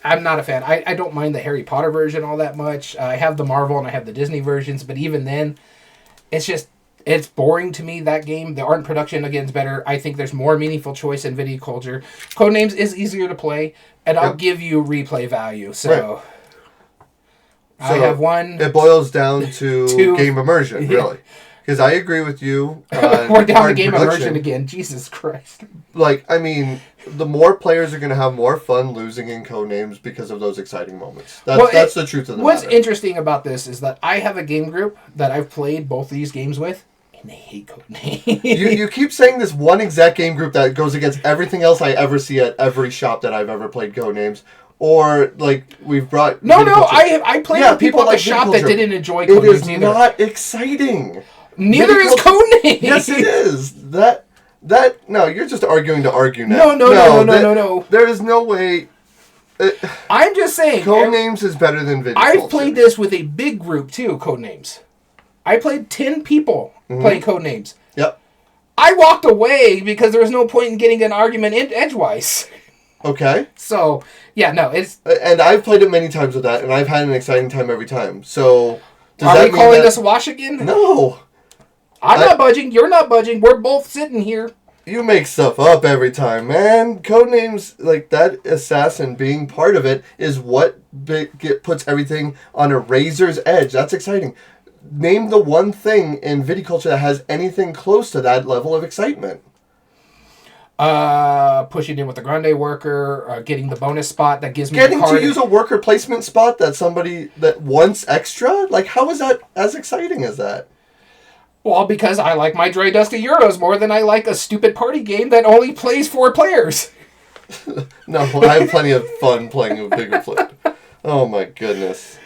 I'm not a fan. I don't mind the Harry Potter version all that much. I have the Marvel and I have the Disney versions, but even then, it's boring to me, that game. The art and production, again, is better. I think there's more meaningful choice in viticulture. Codenames is easier to play, and I'll give you replay value, so... Right. I have one. It boils down to game immersion, really. Because I agree with you. We're down to game immersion again. Jesus Christ. Like, I mean, the more players are going to have more fun losing in Codenames because of those exciting moments. That's the truth of the matter. What's interesting about this is that I have a game group that I've played both these games with, and they hate Codenames. You keep saying this one exact game group that goes against everything else I ever see at every shop that I've ever played Codenames. Or, like, we've brought... No, I played with people at the shop that didn't enjoy Codenames either. It is not exciting. Neither is Codenames. Yes, it is. No, you're just arguing to argue now. No. There is no way... I'm just saying... Codenames is better than Viticulture. I've played this with a big group, too, Codenames. I played 10 people playing Codenames. Yep. I walked away because there was no point in getting an argument edgewise. Okay. So, yeah, no, it's... And I've played it many times with that, and I've had an exciting time every time. So, Are we calling this a wash again? No. I'm not budging. You're not budging. We're both sitting here. You make stuff up every time, man. Codenames, like that assassin being part of it, is what puts everything on a razor's edge. That's exciting. Name the one thing in viticulture that has anything close to that level of excitement. Pushing in with the Grande worker, getting the bonus spot that gives me getting to use a worker placement spot that somebody that wants extra. Like, how is that as exciting as that? Well, because I like my dry dusty Euros more than I like a stupid party game that only plays 4 players. No, I have plenty of fun playing a bigger flip. Oh my goodness.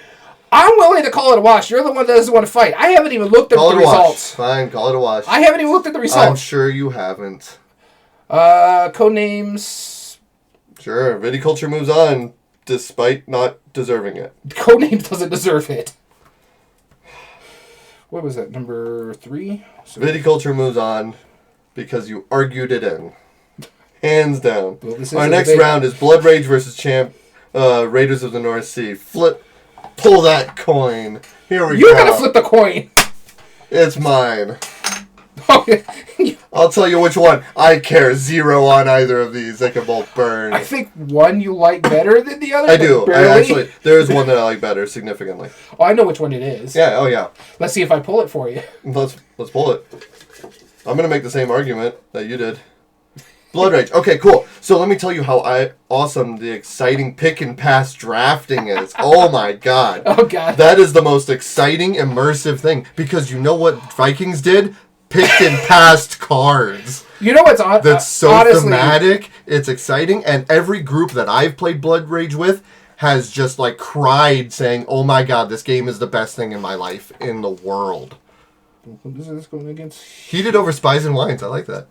I'm willing to call it a wash. You're the one that doesn't want to fight. I haven't even looked at the results. Fine, call it a wash. I haven't even looked at the results. I'm sure you haven't. Codenames. Sure, viticulture moves on despite not deserving it. Codenames doesn't deserve it. What was that, number 3? Viticulture moves on because you argued it in. Hands down. Well, our next round is Blood Rage versus Raiders of the North Sea. Pull that coin. Here we go. You're gonna flip the coin. It's mine. I'll tell you which one. I care 0 on either of these. They can both burn. I think one you like better than the other. I do. Actually, there is one that I like better significantly. Oh, I know which one it is. Yeah. Oh, yeah. Let's see if I pull it for you. Let's pull it. I'm gonna make the same argument that you did. Blood Rage. Okay, cool. So let me tell you how awesome the exciting pick and pass drafting is. Oh my god. Oh god. That is the most exciting, immersive thing because you know what Vikings did? Picked and passed cards. You know what's that's so honestly, thematic. It's exciting, and every group that I've played Blood Rage with has just like cried, saying, "Oh my god, this game is the best thing in my life in the world." What is this going against? Heated over spies and wines. I like that.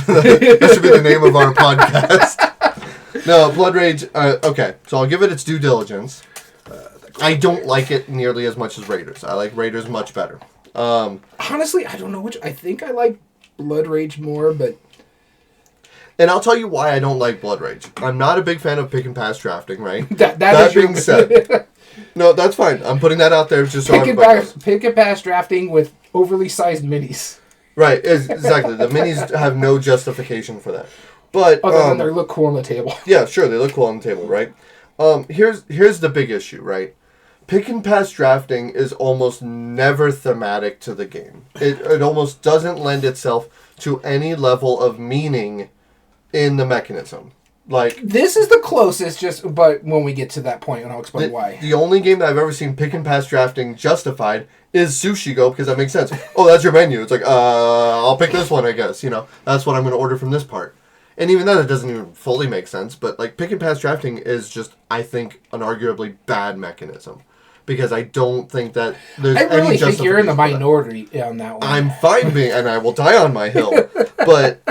That should be the name of our podcast. No, Blood Rage. Okay, so I'll give it its due diligence. I don't like it nearly as much as Raiders. I like Raiders much better. Honestly, I don't know which. I think I like Blood Rage more, but... And I'll tell you why I don't like Blood Rage. I'm not a big fan of pick and pass drafting, right? that being said... No, that's fine. I'm putting that out there just so everybody knows. Pick and pass drafting with overly sized minis. Right, exactly. The minis have no justification for that. But other than they look cool on the table. Yeah, sure, they look cool on the table, right? Here's the big issue, right? Pick and pass drafting is almost never thematic to the game. It almost doesn't lend itself to any level of meaning in the mechanism. Like, this is the closest, but when we get to that point, and I'll explain why. The only game that I've ever seen pick and pass drafting justified is Sushi Go, because that makes sense. Oh, that's your menu. It's like, I'll pick this one, I guess. You know, that's what I'm going to order from this part. And even then, it doesn't even fully make sense. But like, pick and pass drafting is just, I think, an arguably bad mechanism. Because I don't think that there's any I really think you're in the justification minority on that one. I'm fine being, and I will die on my hill. But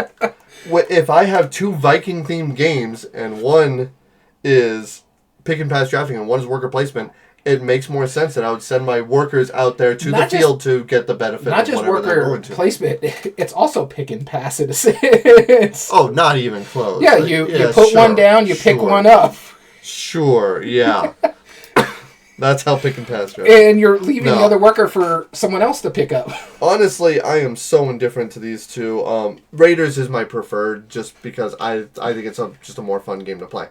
if I have two Viking-themed games, and one is pick and pass drafting, and one is worker placement, it makes more sense that I would send my workers out there to the field to get the benefit of whatever they're going to. Not just worker placement, it's also pick and pass in a sense. Oh, not even close. Yeah, you put one down, you pick one up. Sure, yeah. That's how pick and pass goes. And you're leaving the other worker for someone else to pick up. Honestly, I am so indifferent to these two. Raiders is my preferred, just because I think it's just a more fun game to play.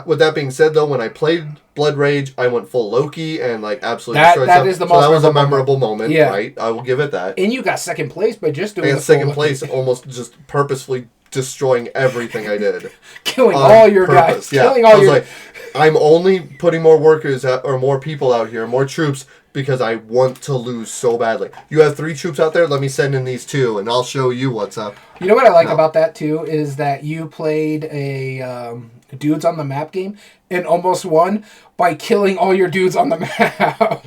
With that being said, though, when I played Blood Rage, I went full Loki and like absolutely destroyed stuff. That was a memorable moment, right? I will give it that. And you got second place by just doing. Second place, almost just purposefully destroying everything I did. Killing all your guys. Yeah. Killing all your... like, I'm only putting more workers or more people out here, more troops, because I want to lose so badly. You have 3 troops out there, let me send in these 2, and I'll show you what's up. You know what I like about that, too, is that you played a dudes on the map game and almost won by killing all your dudes on the map.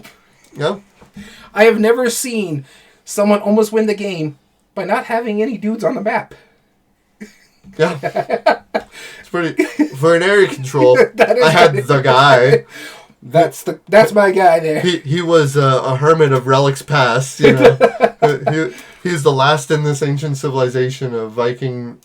Yeah. I have never seen someone almost win the game by not having any dudes on the map. Yeah. It's pretty... For an area control, I had the guy. That's my guy there. He was a hermit of relics past, you know. He's the last in this ancient civilization of Viking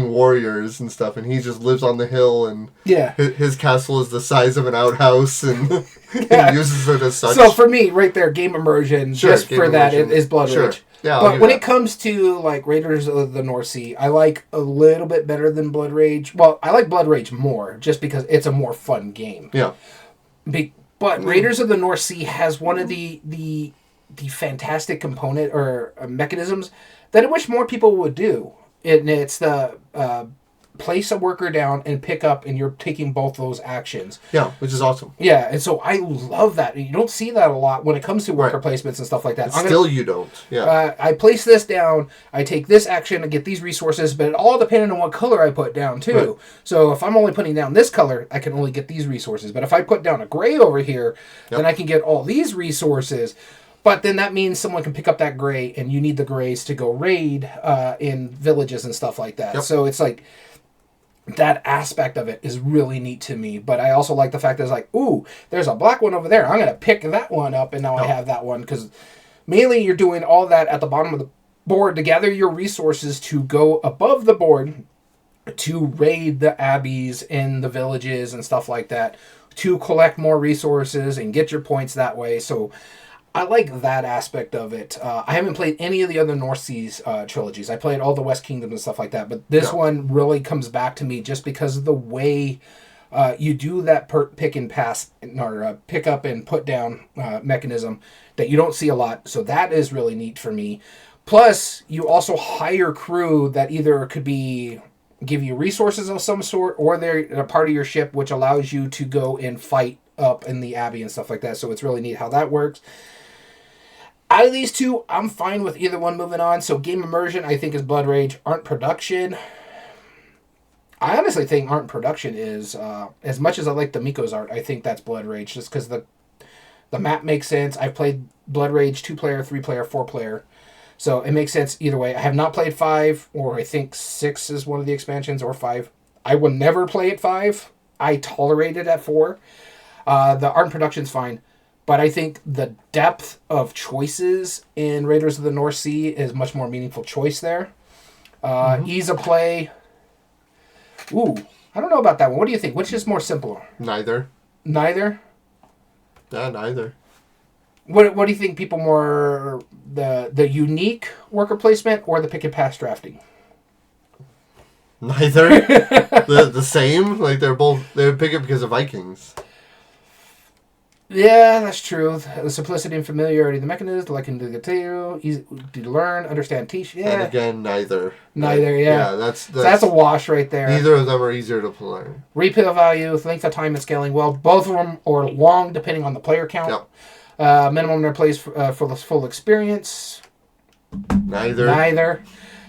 warriors and stuff, and he just lives on the hill, and his castle is the size of an outhouse, and he uses it as such. So for me, right there, game immersion, just for that, is Blood Rage. Yeah, but when it comes to like Raiders of the North Sea, I like a little bit better than Blood Rage. Well, I like Blood Rage more, just because it's a more fun game. Yeah. But Raiders of the North Sea has one of the fantastic component or mechanisms that I wish more people would do. And it's the place a worker down and pick up, and you're taking both those actions. Yeah, which is awesome. Yeah, and so I love that. You don't see that a lot when it comes to worker placements and stuff like that. You don't. Yeah. I place this down, I take this action and get these resources, but it all depending on what color I put down, too. Right. So if I'm only putting down this color, I can only get these resources. But if I put down a gray over here, then I can get all these resources. But then that means someone can pick up that gray, and you need the grays to go raid in villages and stuff like that. Yep. So it's like... that aspect of it is really neat to me, but I also like the fact that it's like, ooh, there's a black one over there. I'm going to pick that one up, and now I have that one, because mainly you're doing all that at the bottom of the board to gather your resources to go above the board to raid the abbeys in the villages and stuff like that, to collect more resources and get your points that way. So I like that aspect of it. I haven't played any of the other North Seas trilogies. I played all the West Kingdom and stuff like that, but this one really comes back to me just because of the way you do that pick and pass or pick up and put down mechanism that you don't see a lot. So that is really neat for me. Plus, you also hire crew that either could be give you resources of some sort, or they're a part of your ship, which allows you to go and fight up in the Abbey and stuff like that. So it's really neat how that works. Out of these two, I'm fine with either one moving on. So game immersion, I think, is Blood Rage. Art production, I honestly think art production is, as much as I like the Miko's art, I think that's Blood Rage, just because The map makes sense. I've played Blood Rage 2-player, 3-player, 4-player. So it makes sense either way. I have not played 5, or I think 6 is one of the expansions, or 5. I will never play at 5. I tolerate it at 4. The art and production's fine. But I think the depth of choices in Raiders of the North Sea is much more meaningful choice there. Ease of play. Ooh, I don't know about that one. What do you think? Which is more simple? Neither. Neither? Yeah, neither. What do you think people more, the unique worker placement or the pick and pass drafting? Neither. the same? Like they're pick it because of Vikings. Yeah, that's true. The simplicity and familiarity of the mechanism, liking to get to, easy to learn, understand, teach. Yeah. And again, neither. Neither, yeah. Yeah, so that's a wash right there. Neither of them are easier to play. Replay value, length of time and scaling well. Both of them are long depending on the player count. Yep. Minimum their plays for the full experience. Neither.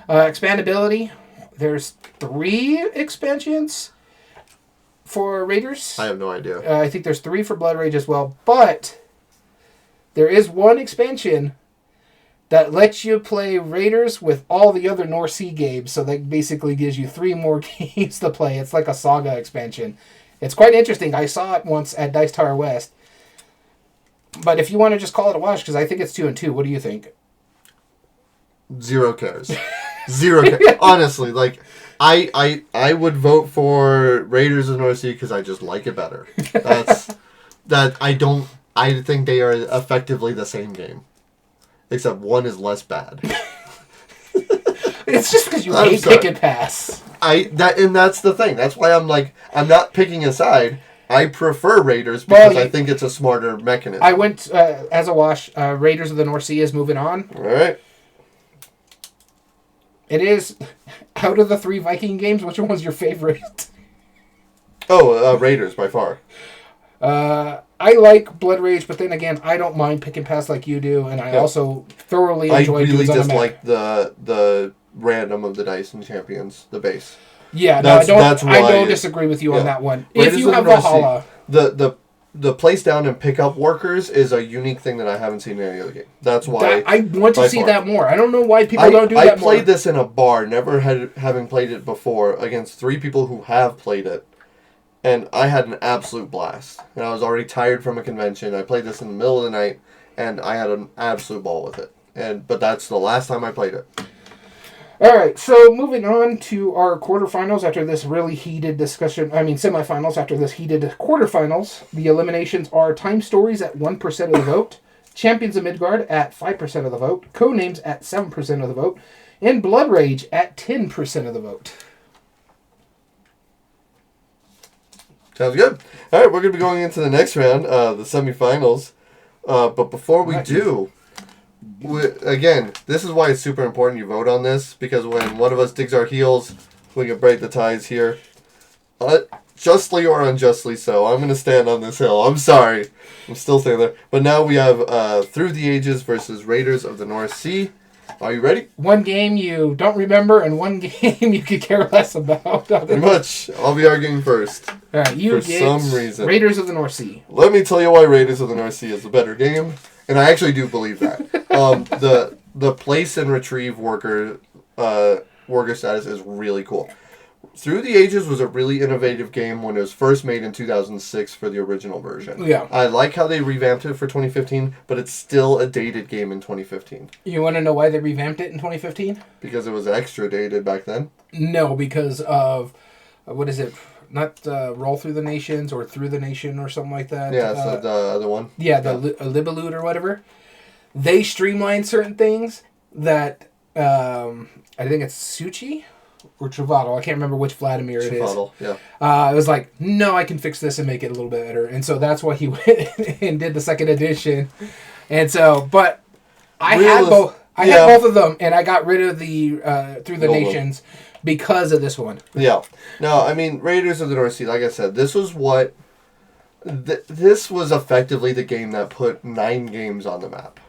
Expandability. There's 3 expansions for Raiders. I have no idea. I think there's 3 for Blood Rage as well. But there is one expansion that lets you play Raiders with all the other North Sea games. So that basically gives you 3 more games to play. It's like a saga expansion. It's quite interesting. I saw it once at Dice Tower West. But if you want to just call it a wash, because I think it's 2 and 2, what do you think? 0 cares. 0 cares. Honestly, like, I would vote for Raiders of the North Sea because I just like it better. I think they are effectively the same game. Except one is less bad. It's just because you hate pick and pass. That's the thing. That's why I'm not picking a side. I prefer Raiders because I think it's a smarter mechanism. I went as a wash. Raiders of the North Sea is moving on. All right. It is, out of the 3 Viking games, which one's your favorite? Raiders by far. I like Blood Rage, but then again, I don't mind pick and pass like you do, and I also thoroughly enjoy. I really dislike the random of the dice and champions, the base. Yeah, I don't disagree with you on that one. Raiders if you have Valhalla, the place down and pick up workers is a unique thing that I haven't seen in any other game. That's why I want to see that more. I don't know why people don't do that more. I played this in a bar, never having played it before, against 3 people who have played it. And I had an absolute blast. And I was already tired from a convention. I played this in the middle of the night, and I had an absolute ball with it. But that's the last time I played it. All right, so moving on to our quarterfinals after this really heated discussion. I mean, semifinals after this heated quarterfinals. The eliminations are Time Stories at 1% of the vote, Champions of Midgard at 5% of the vote, Codenames at 7% of the vote, and Blood Rage at 10% of the vote. Sounds good. All right, we're going to be going into the next round, the semifinals. But before we do... Again, this is why it's super important you vote on this, because when one of us digs our heels, we can break the ties here. Justly or unjustly so. I'm going to stand on this hill. I'm sorry. I'm still standing there. But now we have Through the Ages versus Raiders of the North Sea. Are you ready? One game you don't remember and one game you could care less about. Pretty much. I'll be arguing first. All right, for some reason. Raiders of the North Sea. Let me tell you why Raiders of the North Sea is a better game. And I actually do believe that. The place and retrieve worker status is really cool. Through the Ages was a really innovative game when it was first made in 2006 for the original version. Yeah. I like how they revamped it for 2015, but it's still a dated game in 2015. You want to know why they revamped it in 2015? Because it was extra dated back then? No, because of, what is it? Not Roll Through the Nations or Through the Nation or something like that. Yeah, so the other one. Yeah, the Libelute or whatever. They streamlined certain things that, I think it's Suchi or Travadal. I can't remember which Vladimir it is. Travadal, yeah. It was like, no, I can fix this and make it a little bit better. And so that's why he went and did the second edition. And so, but I had both of them, and I got rid of the Through the Nations because of this one. Yeah. No, I mean, Raiders of the North Sea, like I said, this was what... this was effectively the game that put 9 games on the map.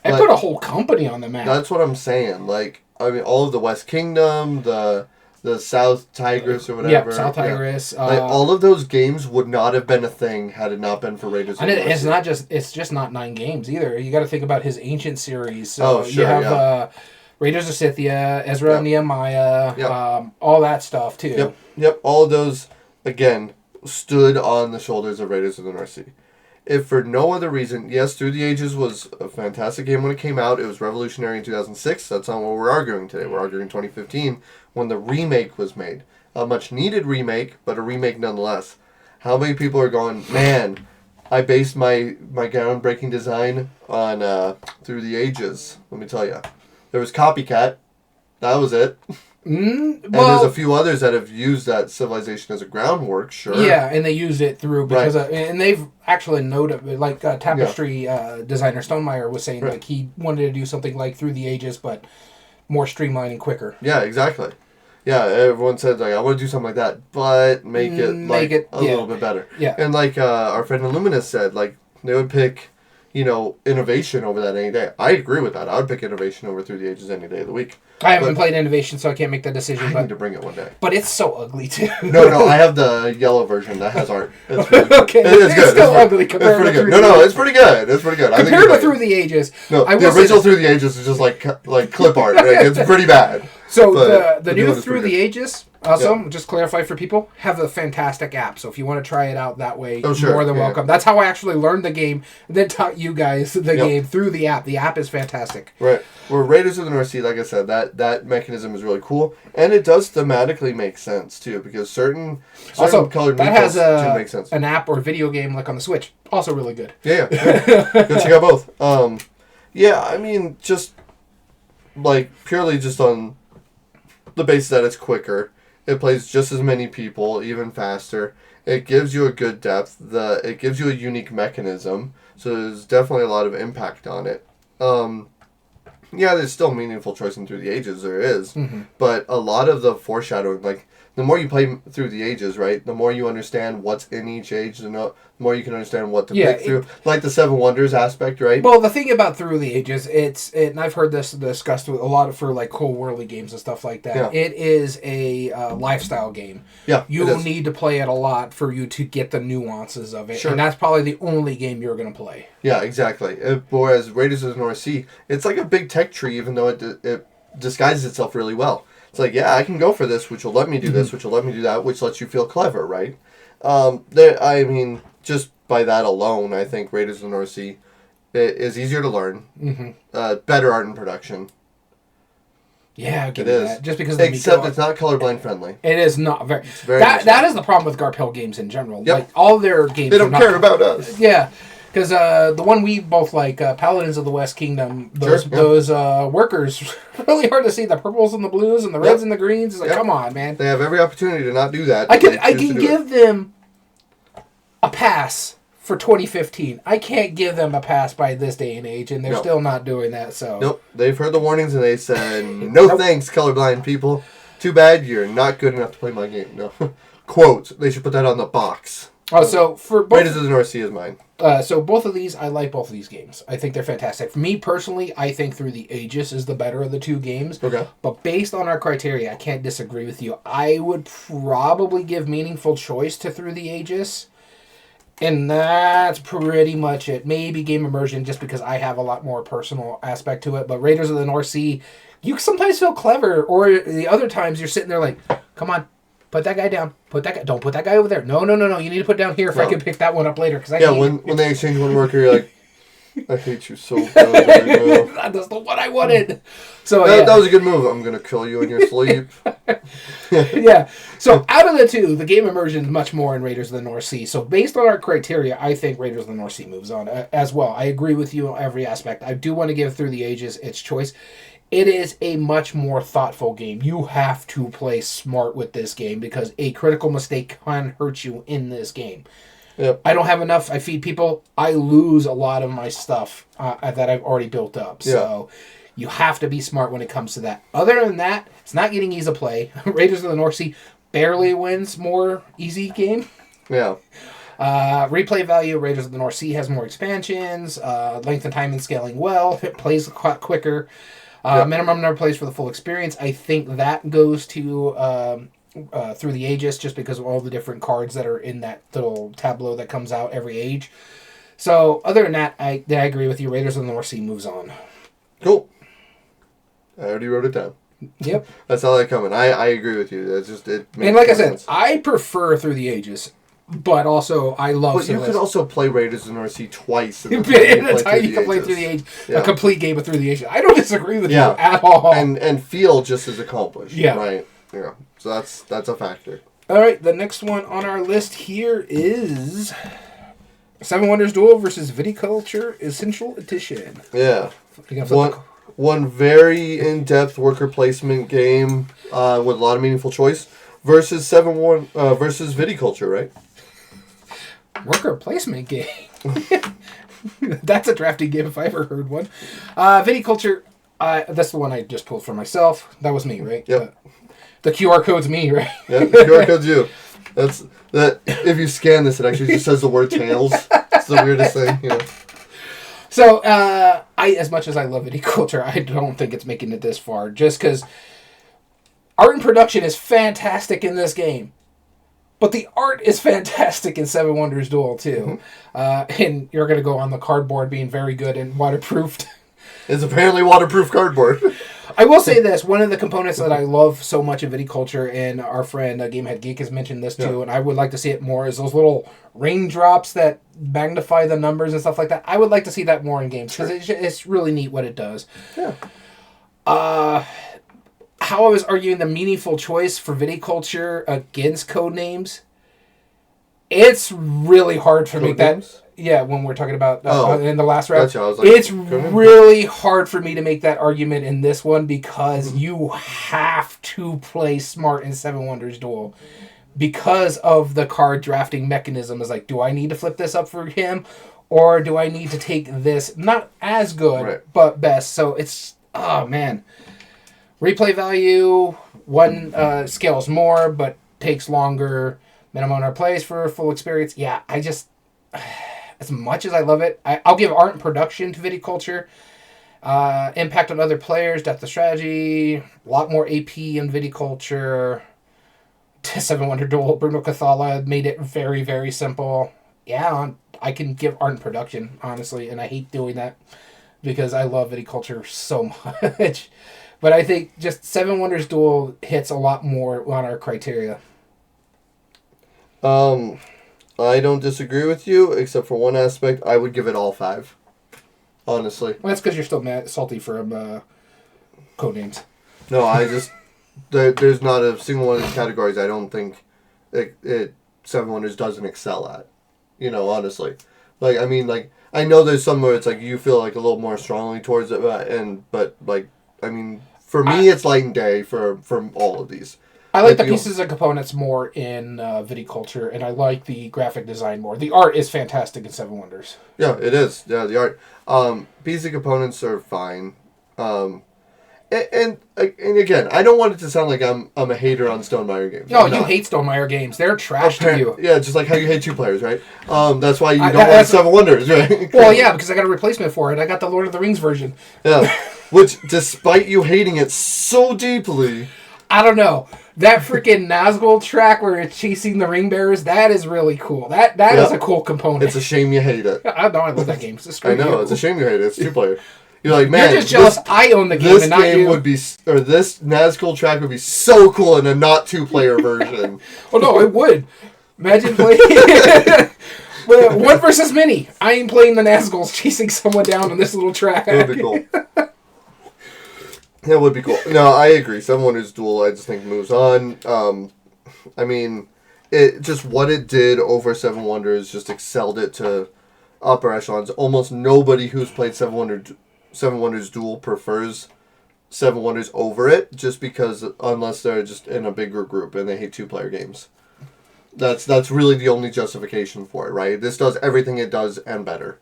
It put a whole company on the map. That's what I'm saying. Like, I mean, all of the West Kingdom, the the South Tigris or whatever. Yep, South Tigris. Yeah. Like, all of those games would not have been a thing had it not been for Raiders of the North Sea. It's just not 9 games either. You got to think about his ancient series. So sure, you have Raiders of Scythia, Ezra and Nehemiah, all that stuff too. Yep. All of those, again, stood on the shoulders of Raiders of the North Sea. If for no other reason, yes, Through the Ages was a fantastic game when it came out. It was revolutionary in 2006. That's not what we're arguing today. We're arguing 2015 when the remake was made. A much needed remake, but a remake nonetheless. How many people are going, man, I based my groundbreaking design on Through the Ages. Let me tell you. There was Copycat. That was it. And there's a few others that have used that civilization as a groundwork, sure. Yeah, and they used it through because and they've actually noted, like tapestry designer Stonemeyer was saying, like he wanted to do something like Through the Ages, but more streamlined and quicker. Yeah, exactly. Yeah, everyone said like I want to do something like that, but make it a little bit better. Yeah, and like our friend Illuminous said, like they would pick, innovation over that any day. I agree with that. I would pick innovation over Through the Ages any day of the week. I haven't played Innovation, so I can't make that decision. I need to bring it one day. But it's so ugly, too. No, I have the yellow version that has art. It's really, okay, it's good. Still ugly compared to Through the Ages. It's pretty good. It's pretty good. Compared to Through the Ages. No, the original Through the Ages is just like clip art. Right? It's pretty bad. So the new Through the Ages, also, just clarify for people, have a fantastic app. So if you want to try it out that way, more than welcome. That's how I actually learned the game, and then taught you guys the game through the app. The app is fantastic. Right. Well, Raiders of the North Sea, like I said, that mechanism is really cool, and it does thematically make sense too, because certain colored meeples do make sense. An app or video game like on the Switch, also really good. Yeah. Go check out both. I mean, just like purely just on the basis that it's quicker. It plays just as many people, even faster. It gives you a good depth. It gives you a unique mechanism, so there's definitely a lot of impact on it. There's still meaningful choice in Through the Ages, there is. Mm-hmm. But a lot of the foreshadowing, like, the more you play Through the Ages, right, the more you understand what's in each age, the more you can understand what to pick through. Like the Seven Wonders aspect, right? Well, the thing about Through the Ages, and I've heard this discussed with a lot for like cool worldly games and stuff like that. Yeah. It is a lifestyle game. Yeah, you will need to play it a lot for you to get the nuances of it. Sure. And that's probably the only game you're going to play. Yeah, exactly. Whereas Raiders of the North Sea, it's like a big tech tree, even though it disguises itself really well. It's like, I can go for this, which will let me do this, which will let me do that, which lets you feel clever, right? Just by that alone, I think Raiders of the North Sea is easier to learn. Mm-hmm. Better art and production. Yeah, it is. That. Just because except it's not colorblind friendly. It is not very. It's very that is the problem with G.A.M.E.R games in general. Yep. Like all their games, they don't care about us. Yeah. Because the one we both like, Paladins of the West Kingdom, those workers, really hard to see the purples and the blues and the reds and the greens. It's like, come on, man. They have every opportunity to not do that. I can give them a pass for 2015. I can't give them a pass by this day and age, and they're still not doing that. So nope, they've heard the warnings and they said, no thanks, colorblind people. Too bad you're not good enough to play my game. No, quote. They should put that on the box. Oh, so for both, Raiders of the North Sea is mine. So both of these, I like both of these games. I think they're fantastic. For me personally, I think Through the Ages is the better of the two games. Okay. But based on our criteria, I can't disagree with you. I would probably give meaningful choice to Through the Ages. And that's pretty much it. Maybe game immersion, just because I have a lot more personal aspect to it. But Raiders of the North Sea, you sometimes feel clever. Or the other times you're sitting there like, come on. Put that guy down. Don't put that guy over there. No. You need to put it down here if I can pick that one up later. When they exchange one worker, you're like, I hate you so bad. That's the one I wanted. So that was a good move. I'm gonna kill you in your sleep. Yeah. So out of the two, the game immersion is much more in Raiders of the North Sea. So based on our criteria, I think Raiders of the North Sea moves on as well. I agree with you on every aspect. I do want to give Through the Ages its choice. It is a much more thoughtful game. You have to play smart with this game because a critical mistake can hurt you in this game. Yep. I don't have enough. I feed people. I lose a lot of my stuff that I've already built up. Yeah. So you have to be smart when it comes to that. Other than that, it's not getting easy to play. Raiders of the North Sea barely wins more easy game. Yeah. Replay value, Raiders of the North Sea has more expansions. Length and time and scaling well. It plays a lot quicker. Minimum number of plays for the full experience. I think that goes to Through the Ages, just because of all the different cards that are in that little tableau that comes out every age. So other than that, I agree with you. Raiders of the North Sea moves on. Cool. I already wrote it down. Yep. That's how they come in. I agree with you. It's just it. And like I said, I prefer Through the Ages, but also I love. But you could also play Raiders of the North Sea twice. In a time you can play Through the Ages, a complete game of Through the Ages. I don't disagree with you at all. And feel just as accomplished. Yeah. Right. Yeah. So that's a factor. All right. The next one on our list here is Seven Wonders Duel versus Viticulture Essential Edition. Yeah. One very in-depth worker placement game with a lot of meaningful choice versus versus Viticulture, right? Worker placement game. That's a drafting game if I ever heard one. Viticulture, that's the one I just pulled for myself. That was me, right? Yep. The QR code's me, right? Yeah, the QR code's you. That's that. If you scan this, it actually just says the word tails. It's the weirdest thing, you know. So, as much as I love Viticulture, I don't think it's making it this far. Just because art and production is fantastic in this game. But the art is fantastic in Seven Wonders Duel, too. Mm-hmm. And you're going to go on the cardboard being very good and waterproofed. It's apparently waterproof cardboard. I will say this. One of the components that I love so much in Viticulture, and our friend Gamehead Geek has mentioned this too, and I would like to see it more, is those little raindrops that magnify the numbers and stuff like that. I would like to see that more in games, because it's really neat what it does. Yeah. How I was arguing the meaningful choice for Viticulture against Codenames, it's really hard for me that... Yeah, when we're talking about in the last round. Gotcha. I was like, it's really hard for me to make that argument in this one because you have to play smart in Seven Wonders Duel. Because of the card drafting mechanism is like, do I need to flip this up for him? Or do I need to take this, not as good, but best? So it's, oh man. Replay value, one scales more, but takes longer. Minimum number of plays for full experience. Yeah, I just... As much as I love it, I'll give art and production to Viticulture. Impact on other players, depth of strategy, a lot more AP in Viticulture. Seven Wonder Duel, Bruno Cathala made it very, very simple. Yeah, I can give art and production, honestly, and I hate doing that because I love Viticulture so much. But I think just Seven Wonders Duel hits a lot more on our criteria. I don't disagree with you, except for one aspect. I would give it all 5. Honestly. Well, that's because you're still salty for Codenames. No, I just... there's not a single one of these categories I don't think Seven Wonders doesn't excel at. You know, honestly. Like, I mean, like, I know there's some where it's like you feel like a little more strongly towards it, but like, I mean, for me, it's light and day for all of these. I like the pieces and components more in Viticulture, and I like the graphic design more. The art is fantastic in Seven Wonders. Yeah, it is. Yeah, the art. Pieces and components are fine. And again, I don't want it to sound like I'm a hater on Stonemaier games. No, you hate Stonemaier games. They're trash to you. Yeah, just like how you hate 2 players, right? That's why you don't want Seven Wonders, right? Well, yeah, because I got a replacement for it. I got the Lord of the Rings version. Yeah, which, despite you hating it so deeply... I don't know. That freaking Nazgul track where it's chasing the ring bearers, that is really cool. That is a cool component. It's a shame you hate it. I love that game. I know, it's a shame you hate it. It's 2-player. You're like, man, you're just jealous I own the game and not you. This Nazgul track would be so cool in a not 2-player version. Oh no, it would. Imagine playing 1 versus many. I ain't playing the Nazguls chasing someone down on this little track. That would be cool. That would be cool. No, I agree. Seven Wonders Duel, I just think, moves on. I mean, it just what it did over Seven Wonders just excelled it to upper echelons. Almost nobody who's played Seven Wonders Duel prefers Seven Wonders over it, just because unless they're just in a bigger group and they hate 2-player games. That's really the only justification for it, right? This does everything it does and better.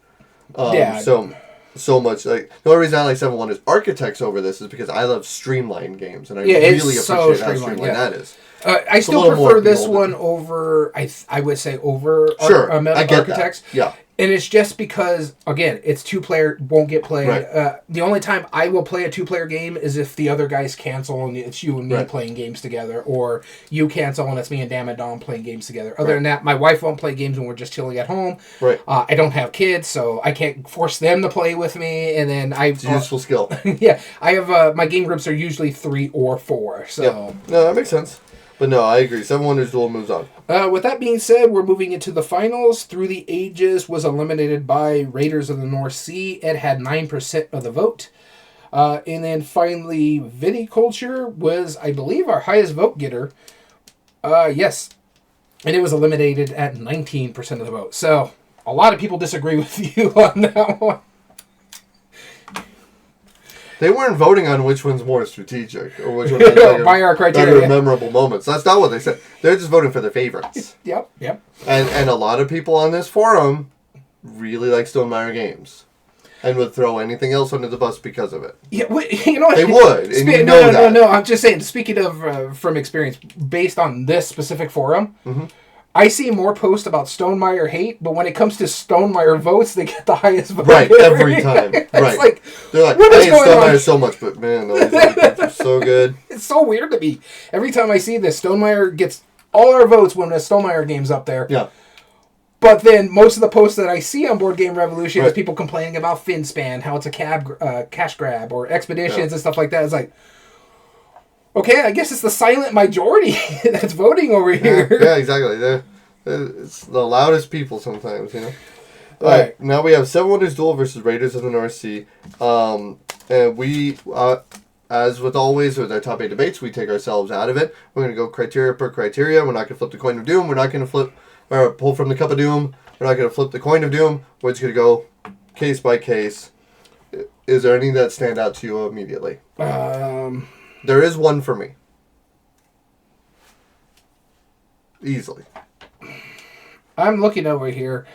So much. Like, the only reason I like Seven Wonders Architects over this is because I love streamlined games, and I really appreciate how streamlined that is. I still prefer this one over, I would say, over I get Architects. That. Yeah. And it's just because, again, it's 2-player, won't get played. Right. The only time I will play a 2-player game is if the other guys cancel and it's you and me playing games together, or you cancel and it's me and Dan and Dom playing games together. Other than that, my wife won't play games when we're just chilling at home. Right. I don't have kids, so I can't force them to play with me. And then it's a useful skill. Yeah, I have my game groups are usually 3 or 4. So no, that makes sense. But no, I agree. Seven Wonders Duel moves on. With that being said, we're moving into the finals. Through the Ages was eliminated by Raiders of the North Sea. It had 9% of the vote. And then finally, Viticulture was, I believe, our highest vote getter. Yes. And it was eliminated at 19% of the vote. So, a lot of people disagree with you on that one. They weren't voting on which one's more strategic or which one has by our criteria. Better memorable moments. That's not what they said. They're just voting for their favorites. Yep. And a lot of people on this forum really like Stone.Meyer games and would throw anything else under the bus because of it. Yeah, you know what? They would. And you know that. No. I'm just saying, speaking of from experience, based on this specific forum, I see more posts about Stone.Meyer hate, but when it comes to Stone.Meyer votes, they get the highest vote. Right, every time. Right. It's like, they're like, what I is hate going Stone.Meyer on? so much, but man, those games are so good. It's so weird to me. Every time I see this, Stone.Meyer gets all our votes when a Stone.Meyer game's up there. Yeah. But then most of the posts that I see on Board Game Revolution is people complaining about FinSpan, how it's a cash grab, or Expeditions and stuff like that. It's like, okay, I guess it's the silent majority that's voting over here. Yeah, exactly. It's the loudest people sometimes, you know. All right, now we have Seven Wonders Duel versus Raiders of the North Sea. And we, as with always with our top 8 debates, we take ourselves out of it. We're going to go criteria per criteria. We're not going to flip the coin of doom. We're not going to pull from the cup of doom. We're not going to flip the coin of doom. We're just going to go case by case. Is there any that stand out to you immediately? There is one for me. Easily. I'm looking over here.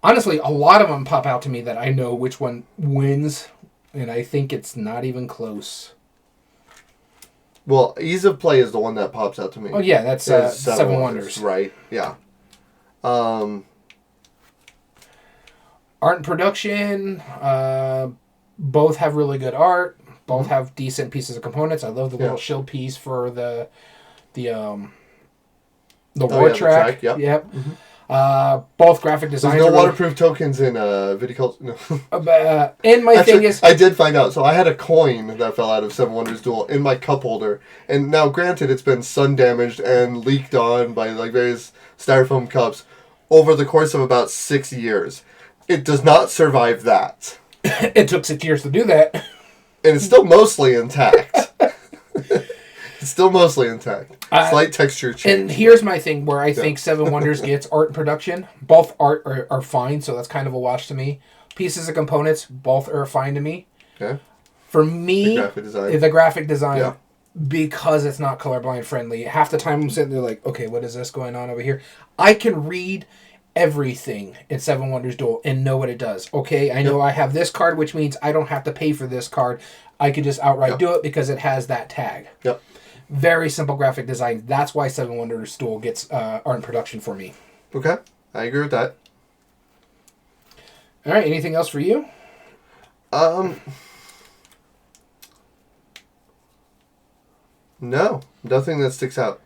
Honestly, a lot of them pop out to me that I know which one wins, and I think it's not even close. Well, ease of play is the one that pops out to me. Oh, yeah, that's Seven Wonders. Right, yeah. Art and production, both have really good art. Both have decent pieces of components. I love the little shield piece for the war track. Yep. Mm-hmm. Both graphic designs. There's no waterproof tokens in Viticulture. No. And my thing is, I did find out. So I had a coin that fell out of Seven Wonders Duel in my cup holder, and now granted, it's been sun damaged and leaked on by like various styrofoam cups over the course of about 6 years. It does not survive that. It took 6 years to do that, and it's still mostly intact. It's still mostly intact. Slight texture change. And here's my thing where I think Seven Wonders gets art and production. Both art are fine, so that's kind of a wash to me. Pieces of components, both are fine to me. Okay. For me, the graphic design because it's not colorblind friendly. Half the time I'm sitting there like, okay, what is this going on over here? I can read everything in Seven Wonders Duel and know what it does. Okay, I know I have this card, which means I don't have to pay for this card. I could just outright do it because it has that tag. Yep. Very simple graphic design. That's why Seven Wonders Duel gets art and production for me. Okay, I agree with that. All right, anything else for you? No, nothing that sticks out.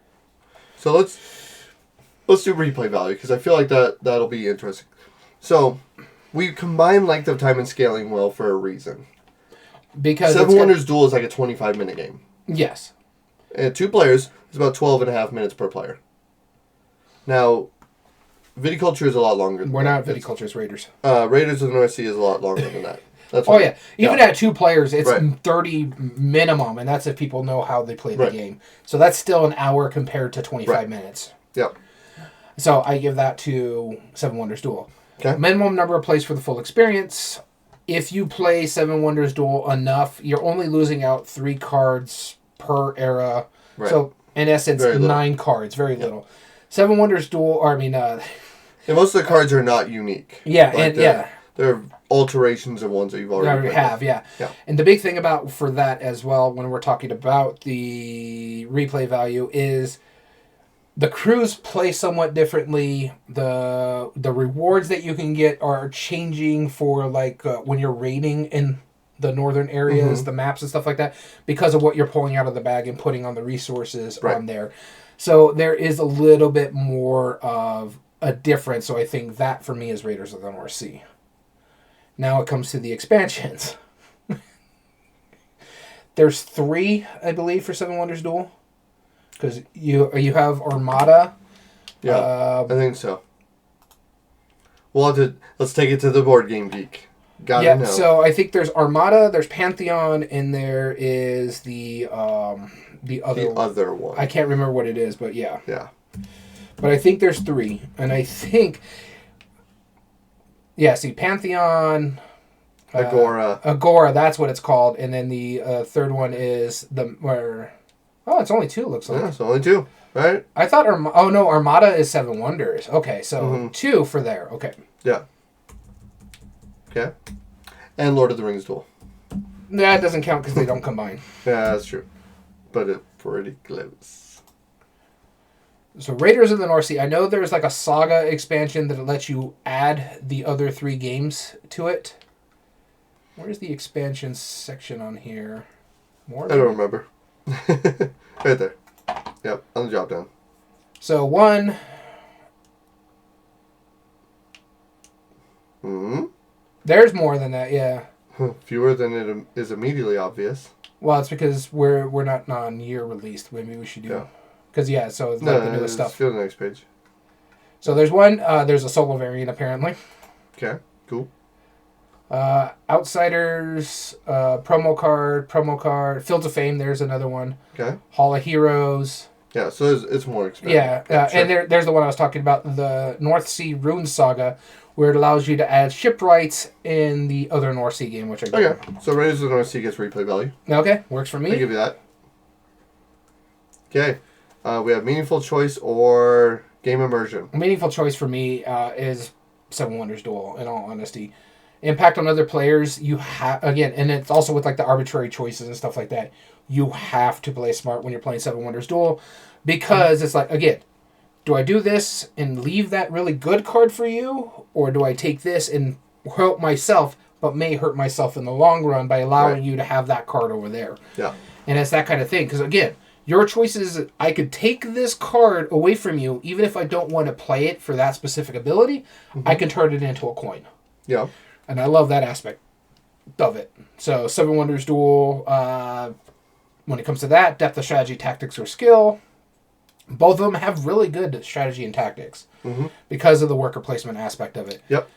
So let's do replay value because I feel like that'll be interesting. So we combine length of time and scaling well for a reason. Because Seven Wonders Duel is like a 25-minute game. Yes. And 2 players is about 12.5 minutes per player. Now, Viticulture is a lot longer than We're not Viticulture, it's Raiders. Raiders of the North Sea is a lot longer than that. That's Even at 2 players, it's 30 minimum, and that's if people know how they play the game. So that's still an hour compared to 25 minutes. Yep. So I give that to Seven Wonders Duel. Okay. Minimum number of plays for the full experience. If you play Seven Wonders Duel enough, you're only losing out 3 cards per era. Right. So, in essence, 9 cards. Very little. Seven Wonders Duel, and most of the cards are not unique. Yeah, They're alterations of ones that you've already have. Yeah. And the big thing for that as well, when we're talking about the replay value, is The crews play somewhat differently. The rewards that you can get are changing for like when you're raiding in the northern areas, the maps and stuff like that, because of what you're pulling out of the bag and putting on the resources on there. So there is a little bit more of a difference. So I think that for me is Raiders of the North Sea. Now it comes to the expansions. There's 3, I believe, for Seven Wonders Duel. Because you have Armada. Yeah, I think so. Let's take it to the Board Game Geek. Gotta know. So I think there's Armada, there's Pantheon, and there is the other one. I can't remember what it is, but yeah. Yeah. But I think there's 3, and I think see Pantheon, Agora, that's what it's called, and then the third one is it's only 2, looks like. Yeah, it's only 2, right? I thought Armada is Seven Wonders. Okay, so 2 for there. Okay. Yeah. Okay. And Lord of the Rings Duel. That doesn't count because they don't combine. Yeah, that's true. But it's pretty close. So Raiders of the North Sea, I know there's like a Saga expansion that lets you add the other 3 games to it. Where's the expansion section on here? More? I don't remember. Right there. Yep, on the drop down. So 1. There's more than that, yeah. Fewer than it is immediately obvious. Well, it's because we're not non-year released. Maybe we should do. Because so it's like the newest stuff. Go to the next page. So there's 1. There's a solo variant apparently. Okay, cool. Outsiders, promo card, Fields of Fame. There's another one. Okay. Hall of Heroes. Yeah, so it's more expensive. Yeah, sure. And there's the one I was talking about, the North Sea Rune Saga, where it allows you to add shipwrights in the other North Sea game, which I got. Okay, so Raiders of the North Sea gets replay value. Okay, works for me. I'll give you that. Okay, we have Meaningful Choice or Game Immersion. Meaningful Choice for me is Seven Wonders Duel, in all honesty. Impact on other players, you have, again, and it's also with like the arbitrary choices and stuff like that, you have to play smart when you're playing Seven Wonders Duel, because it's like, again, do I do this and leave that really good card for you, or do I take this and help myself, but may hurt myself in the long run by allowing you to have that card over there? Yeah. And it's that kind of thing, because again, your choice is, I could take this card away from you, even if I don't want to play it for that specific ability, I can turn it into a coin. Yeah. And I love that aspect of it. So, Seven Wonders Duel, when it comes to that, depth of strategy, tactics, or skill, both of them have really good strategy and tactics because of the worker placement aspect of it. Yep.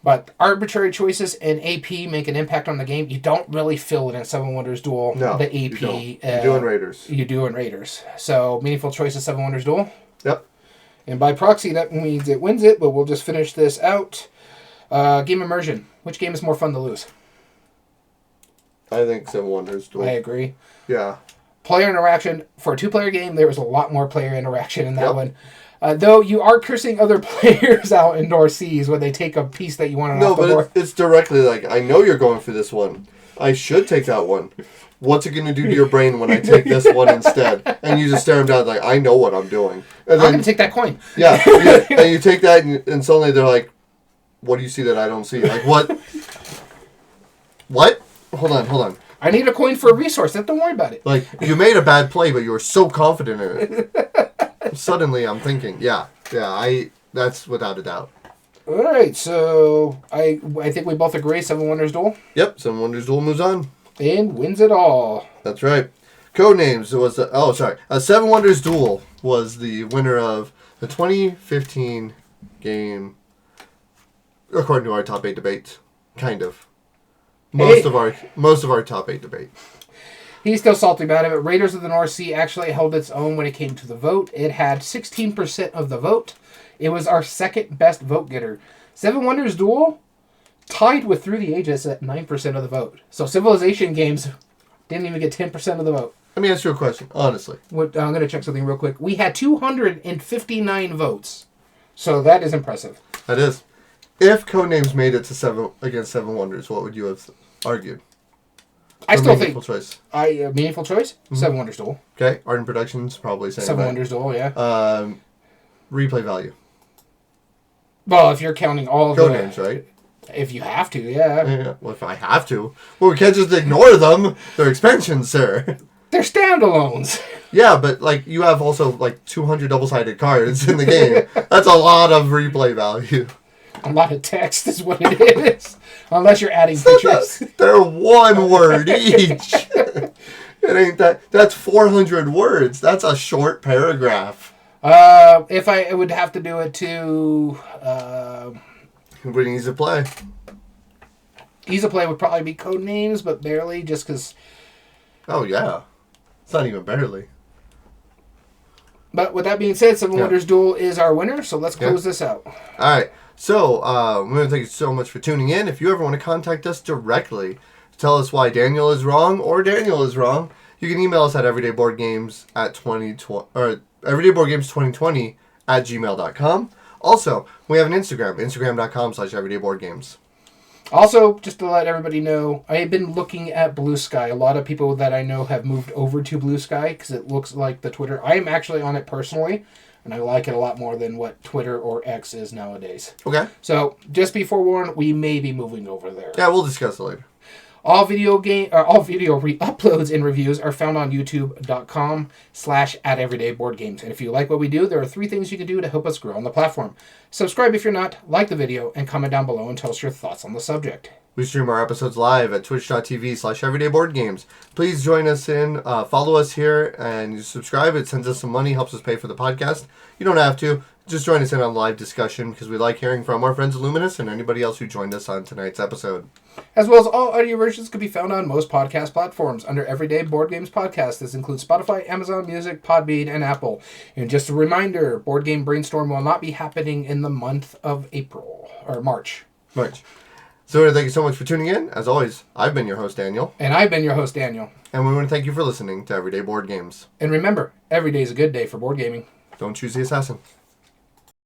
But arbitrary choices and AP make an impact on the game. You don't really feel it in Seven Wonders Duel. No, the AP. You don't. You do in Raiders. You do in Raiders. So, Meaningful Choice is Seven Wonders Duel. Yep. And by proxy, that means it wins it, but we'll just finish this out. Game Immersion. Which game is more fun to lose? I think Seven Wonders Duel. I agree. Yeah. Player interaction. For a 2-player game, there was a lot more player interaction in that one. Though you are cursing other players out in North Seas when they take a piece that you want off the board. No, but it's directly like, I know you're going for this one. I should take that one. What's it going to do to your brain when I take this one instead? And you just stare them down like, I know what I'm doing. And then, I'm going to take that coin. Yeah. And you take that and suddenly they're like, what do you see that I don't see? Like, what? What? Hold on. I need a coin for a resource. Don't worry about it. Like, you made a bad play, but you were so confident in it. Suddenly, I'm thinking, that's without a doubt. All right, so I think we both agree Seven Wonders Duel. Yep, Seven Wonders Duel moves on. And wins it all. That's right. Codenames was Seven Wonders Duel was the winner of the 2015 game, according to our top 8 debates. Kind of. Most of our top 8 debate. He's still salty about it, but Raiders of the North Sea actually held its own when it came to the vote. It had 16% of the vote. It was our second best vote getter. Seven Wonders Duel tied with Through the Ages at 9% of the vote. So Civilization games didn't even get 10% of the vote. Let me ask you a question, honestly. I'm going to check something real quick. We had 259 votes. So that is impressive. That is. If Codenames made it to against Seven Wonders, what would you have argued? I still think... Meaningful choice. Meaningful choice? Mm-hmm. Seven Wonders Duel. Okay. Art and Productions, probably saying Seven Wonders Duel, yeah. Replay value. Well, if you're counting all of the games, right? If you have to, yeah. Yeah. Well, if I have to. Well, we can't just ignore them. They're expansions, sir. They're standalones. Yeah, but, like, you have also, like, 200 double-sided cards in the game. That's a lot of replay value. A lot of text is what it is. Unless you're adding pictures. They're one word each. It ain't that. That's 400 words. That's a short paragraph. If I would have to do it to... But easy to play. Easy to play would probably be code names, but barely, just because... Oh, yeah. It's not even barely. But with that being said, Seven Wonders Duel is our winner, so let's close this out. All right. So, we want to thank you so much for tuning in. If you ever want to contact us directly, tell us why Daniel is wrong or Daniel is wrong, you can email us at everydayboardgames2020 Also, we have an Instagram, instagram.com/everydayboardgames. Also, just to let everybody know, I have been looking at Blue Sky. A lot of people that I know have moved over to Blue Sky because it looks like the Twitter. I am actually on it personally, and I like it a lot more than what Twitter or X is nowadays. Okay. So, just be forewarned, we may be moving over there. Yeah, we'll discuss it later. All video re-uploads and reviews are found on youtube.com/@everydayboardgames. And if you like what we do, there are 3 things you can do to help us grow on the platform. Subscribe if you're not, like the video, and comment down below and tell us your thoughts on the subject. We stream our episodes live at twitch.tv/everydayboardgames. Please join us follow us here, and you subscribe. It sends us some money, helps us pay for the podcast. You don't have to. Just join us in on live discussion because we like hearing from our friends at Luminous and anybody else who joined us on tonight's episode. As well as all audio versions can be found on most podcast platforms under Everyday Board Games Podcast. This includes Spotify, Amazon Music, Podbean, and Apple. And just a reminder, Board Game Brainstorm will not be happening in the month of March. So thank you so much for tuning in. As always, I've been your host, Daniel. And I've been your host, Daniel. And we want to thank you for listening to Everyday Board Games. And remember, every day is a good day for board gaming. Don't choose the assassin.